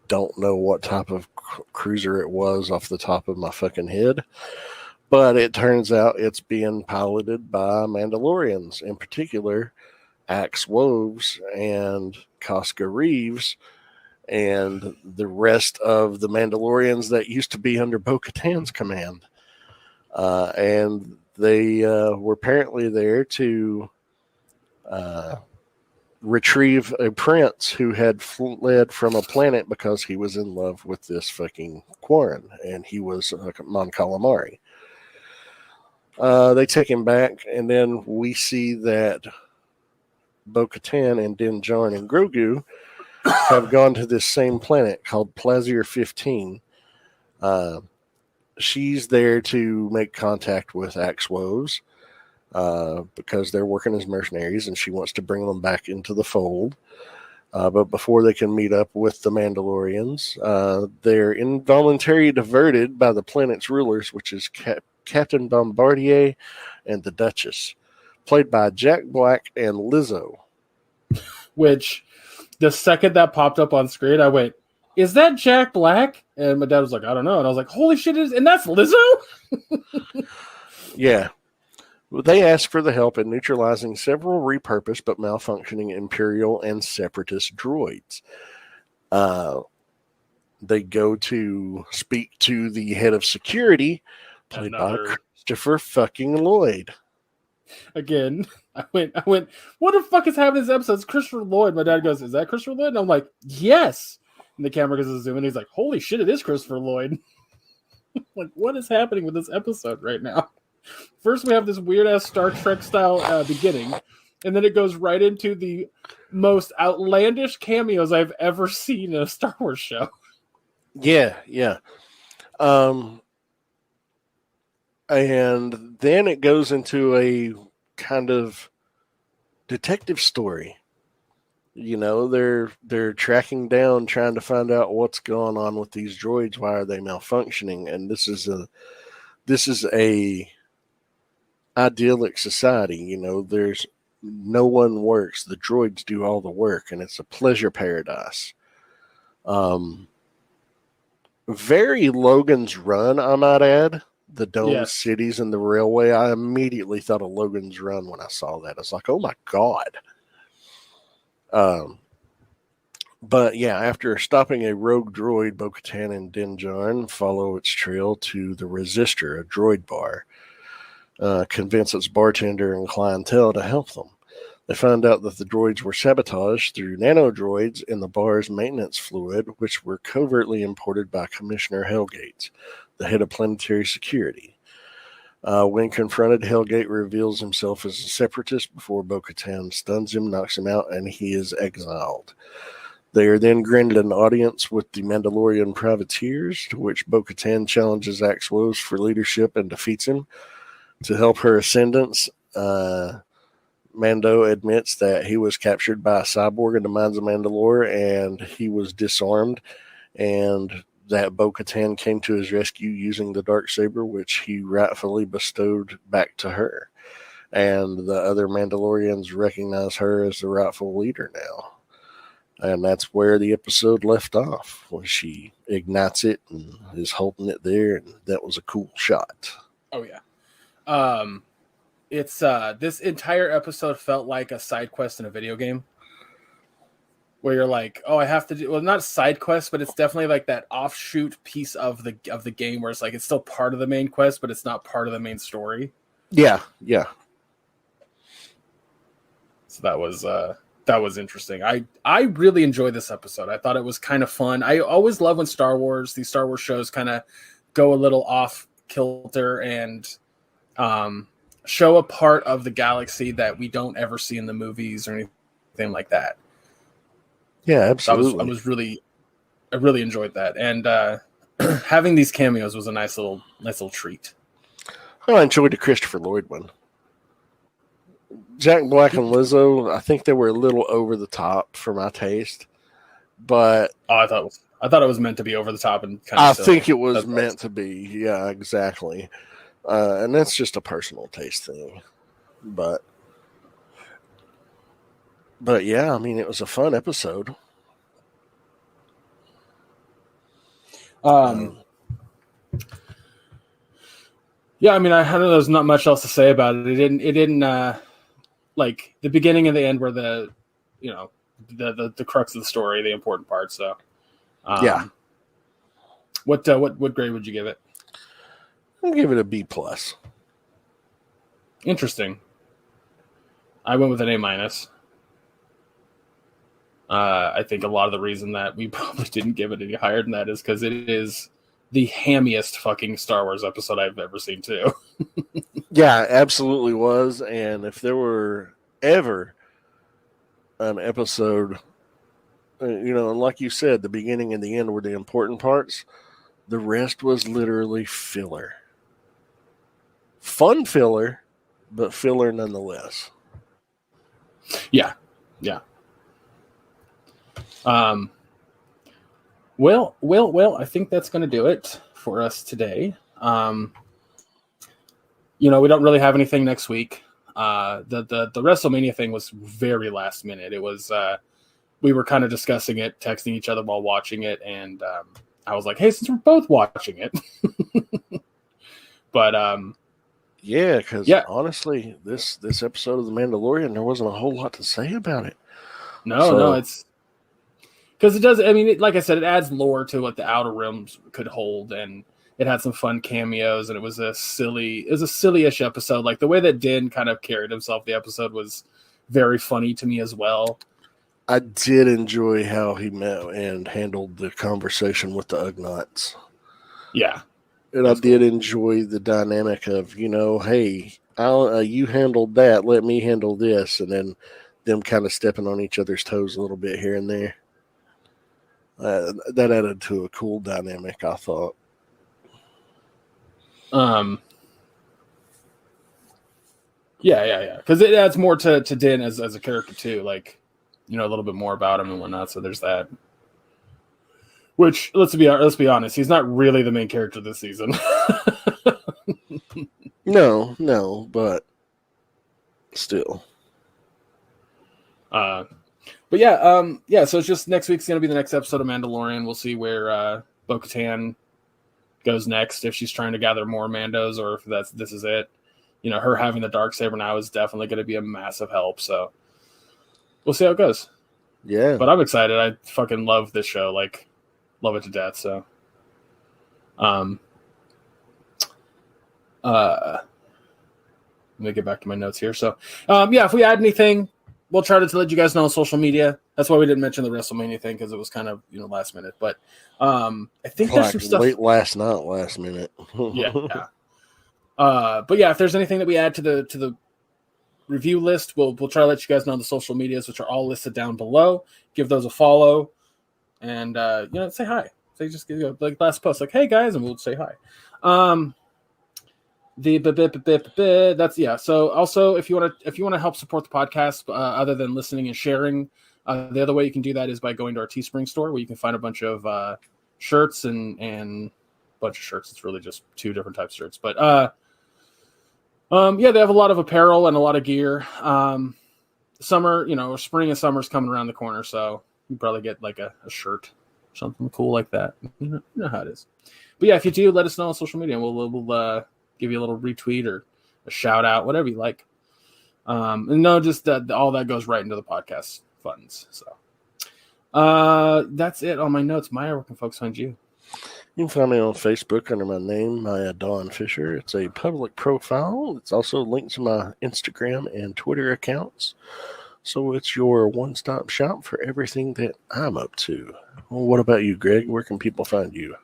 Don't know what type of cruiser it was off the top of my fucking head, but it turns out it's being piloted by Mandalorians, in particular Axe Woves and Casca Reeves, and the rest of the Mandalorians that used to be under Bo-Katan's command. And they were apparently there to retrieve a prince who had fled from a planet because he was in love with this fucking Quarren, and he was Mon Calamari. They take him back, and then we see that Bo-Katan and Din Djarin and Grogu have gone to this same planet called Plazier 15. She's there to make contact with Axe Woves because they're working as mercenaries, and she wants to bring them back into the fold. But before they can meet up with the Mandalorians, they're involuntarily diverted by the planet's rulers, which is Captain Bombardier and the Duchess, played by Jack Black and Lizzo. Which, the second that popped up on screen, I went, "Is that Jack Black?" And my dad was like, "I don't know." And I was like, "Holy shit, and that's Lizzo?" Yeah. They ask for the help in neutralizing several repurposed but malfunctioning Imperial and Separatist droids. They go to speak to the head of security, played by Christopher fucking Lloyd. Again, I went, what the fuck is happening in this episode? It's Christopher Lloyd. My dad goes, "Is that Christopher Lloyd?" And I'm like, "Yes." And the camera goes to zoom in. He's like, "Holy shit, it is Christopher Lloyd." Like, what is happening with this episode right now? First, we have this weird-ass Star Trek style beginning, and then it goes right into the most outlandish cameos I've ever seen in a Star Wars show. Yeah. And then it goes into a kind of detective story. You know, they're tracking down, trying to find out what's going on with these droids. Why are they malfunctioning? And this is a idyllic society. You know, there's no one works. The droids do all the work, and it's a pleasure paradise. Very Logan's Run, I might add. The domed cities and the railway. I immediately thought of Logan's Run when I saw that. I was like, oh my God. But yeah, after stopping a rogue droid, Bo-Katan and Din Djarin follow its trail to the Resistor, a droid bar, convince its bartender and clientele to help them. They find out that the droids were sabotaged through nanodroids in the bar's maintenance fluid, which were covertly imported by Commissioner Hellgate, the head of planetary security. When confronted, Hellgate reveals himself as a separatist before Bo-Katan stuns him, knocks him out, and he is exiled. They are then granted an audience with the Mandalorian privateers, to which Bo-Katan challenges Axe Woves for leadership and defeats him. To help her ascendance, Mando admits that he was captured by a cyborg in the mines of Mandalore, and he was disarmed, and that Bo-Katan came to his rescue using the Darksaber, which he rightfully bestowed back to her. And the other Mandalorians recognize her as the rightful leader now. And that's where the episode left off, when she ignites it and is holding it there, and that was a cool shot. Oh, yeah. It's this entire episode felt like a side quest in a video game. where you're like, oh, I have to do, well, not side quest, but it's definitely like that offshoot piece of the game where it's like it's still part of the main quest, but it's not part of the main story. Yeah. So that was interesting. I really enjoyed this episode. I thought it was kind of fun. I always love when these Star Wars shows kind of go a little off kilter and show a part of the galaxy that we don't ever see in the movies or anything like that. Yeah, absolutely. I really enjoyed that, and having these cameos was a nice little treat. I enjoyed the Christopher Lloyd one. Jack Black and Lizzo, I think they were a little over the top for my taste, but I thought it was meant to be over the top and kind of. I silly. think it was meant to be. Yeah, exactly. And that's just a personal taste thing, but yeah, I mean, it was a fun episode. Yeah, I mean, I don't know. There's not much else to say about it. It didn't like the beginning and the end were the crux of the story, the important part. So, yeah. What grade would you give it? I'll give it a B+. Interesting. I went with an A-. I think a lot of the reason that we probably didn't give it any higher than that is because it is the hammiest fucking Star Wars episode I've ever seen too. Yeah, absolutely was. And if there were ever an episode, and like you said, the beginning and the end were the important parts, the rest was literally filler. Fun filler, but filler nonetheless. Yeah. Well, I think that's going to do it for us today. We don't really have anything next week. The WrestleMania thing was very last minute. It was, we were kind of discussing it, texting each other while watching it. And, I was like, hey, since we're both watching it, but, yeah, because honestly, this episode of The Mandalorian, there wasn't a whole lot to say about it. No, it's because it does. I mean, like I said, it adds lore to what the Outer Realms could hold, and it had some fun cameos, and it was a silly-ish episode. Like the way that Din kind of carried himself, the episode was very funny to me as well. I did enjoy how he met and handled the conversation with the Ugnaughts. Yeah. And I did enjoy the dynamic of, hey, you handled that, let me handle this, and then them kind of stepping on each other's toes a little bit here and there. That added to a cool dynamic, I thought. Yeah. Because it adds more to Din as a character too, like a little bit more about him and whatnot. So there's that. Which let's be honest, he's not really the main character this season. No, but still. But yeah. So it's just next week's gonna be the next episode of Mandalorian. We'll see where Bo-Katan goes next, if she's trying to gather more Mandos or if this is it. Her having the Darksaber now is definitely going to be a massive help. So we'll see how it goes. Yeah, but I'm excited. I fucking love this show. Like, love it to death. So, let me get back to my notes here. So, if we add anything, we'll try to let you guys know on social media. That's why we didn't mention the WrestleMania thing, because it was kind of last minute. But I think there's some stuff late last night, last minute. yeah. But yeah, if there's anything that we add to the review list, we'll try to let you guys know on the social medias, which are all listed down below. Give those a follow, and say hi. So just like last post, like, hey guys, and we'll say hi. That's yeah. So also, if you want to help support the podcast, other than listening and sharing, the other way you can do that is by going to our Teespring store, where you can find a bunch of shirts and a bunch of shirts. It's really just 2 different types of shirts, but they have a lot of apparel and a lot of gear. Summer, spring and summer's coming around the corner, so you probably get like a shirt, something cool like that. You know how it is. But yeah, if you do, let us know on social media, and we'll give you a little retweet or a shout out, whatever you like. And no, just all that goes right into the podcast funds. So, That's it on my notes. Maya, where can folks find you? You can find me on Facebook under my name, Maya Dawn Fisher. It's a public profile. It's also linked to my Instagram and Twitter accounts. So it's your one-stop shop for everything that I'm up to. Well, what about you, Greg? Where can people find you?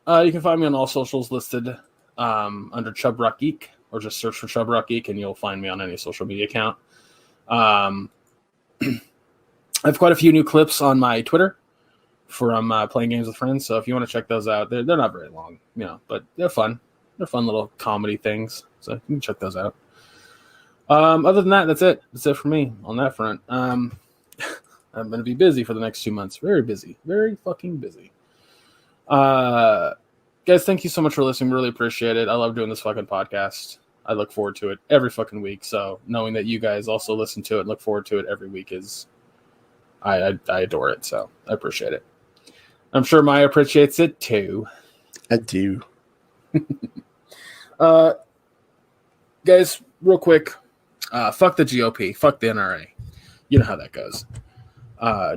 You can find me on all socials listed under Chub Rock Geek, or just search for Chub Rock Geek, and you'll find me on any social media account. I have quite a few new clips on my Twitter from playing games with friends. So if you want to check those out, they're not very long, but they're fun. They're fun little comedy things. So you can check those out. Other than that, that's it. That's it for me on that front. I'm going to be busy for the next 2 months. Very busy. Very fucking busy. Guys, thank you so much for listening. Really appreciate it. I love doing this fucking podcast. I look forward to it every fucking week. So knowing that you guys also listen to it and look forward to it every week is, I adore it. So I appreciate it. I'm sure Maya appreciates it too. I do. Guys, real quick, fuck the GOP, fuck the NRA. You know how that goes.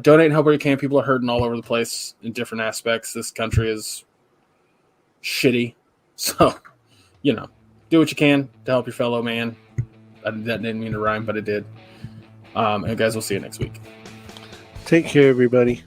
Donate and help where you can. People are hurting all over the place in different aspects. This country is shitty. So, do what you can to help your fellow man. That didn't mean to rhyme, but it did. And guys, we'll see you next week. Take care, everybody.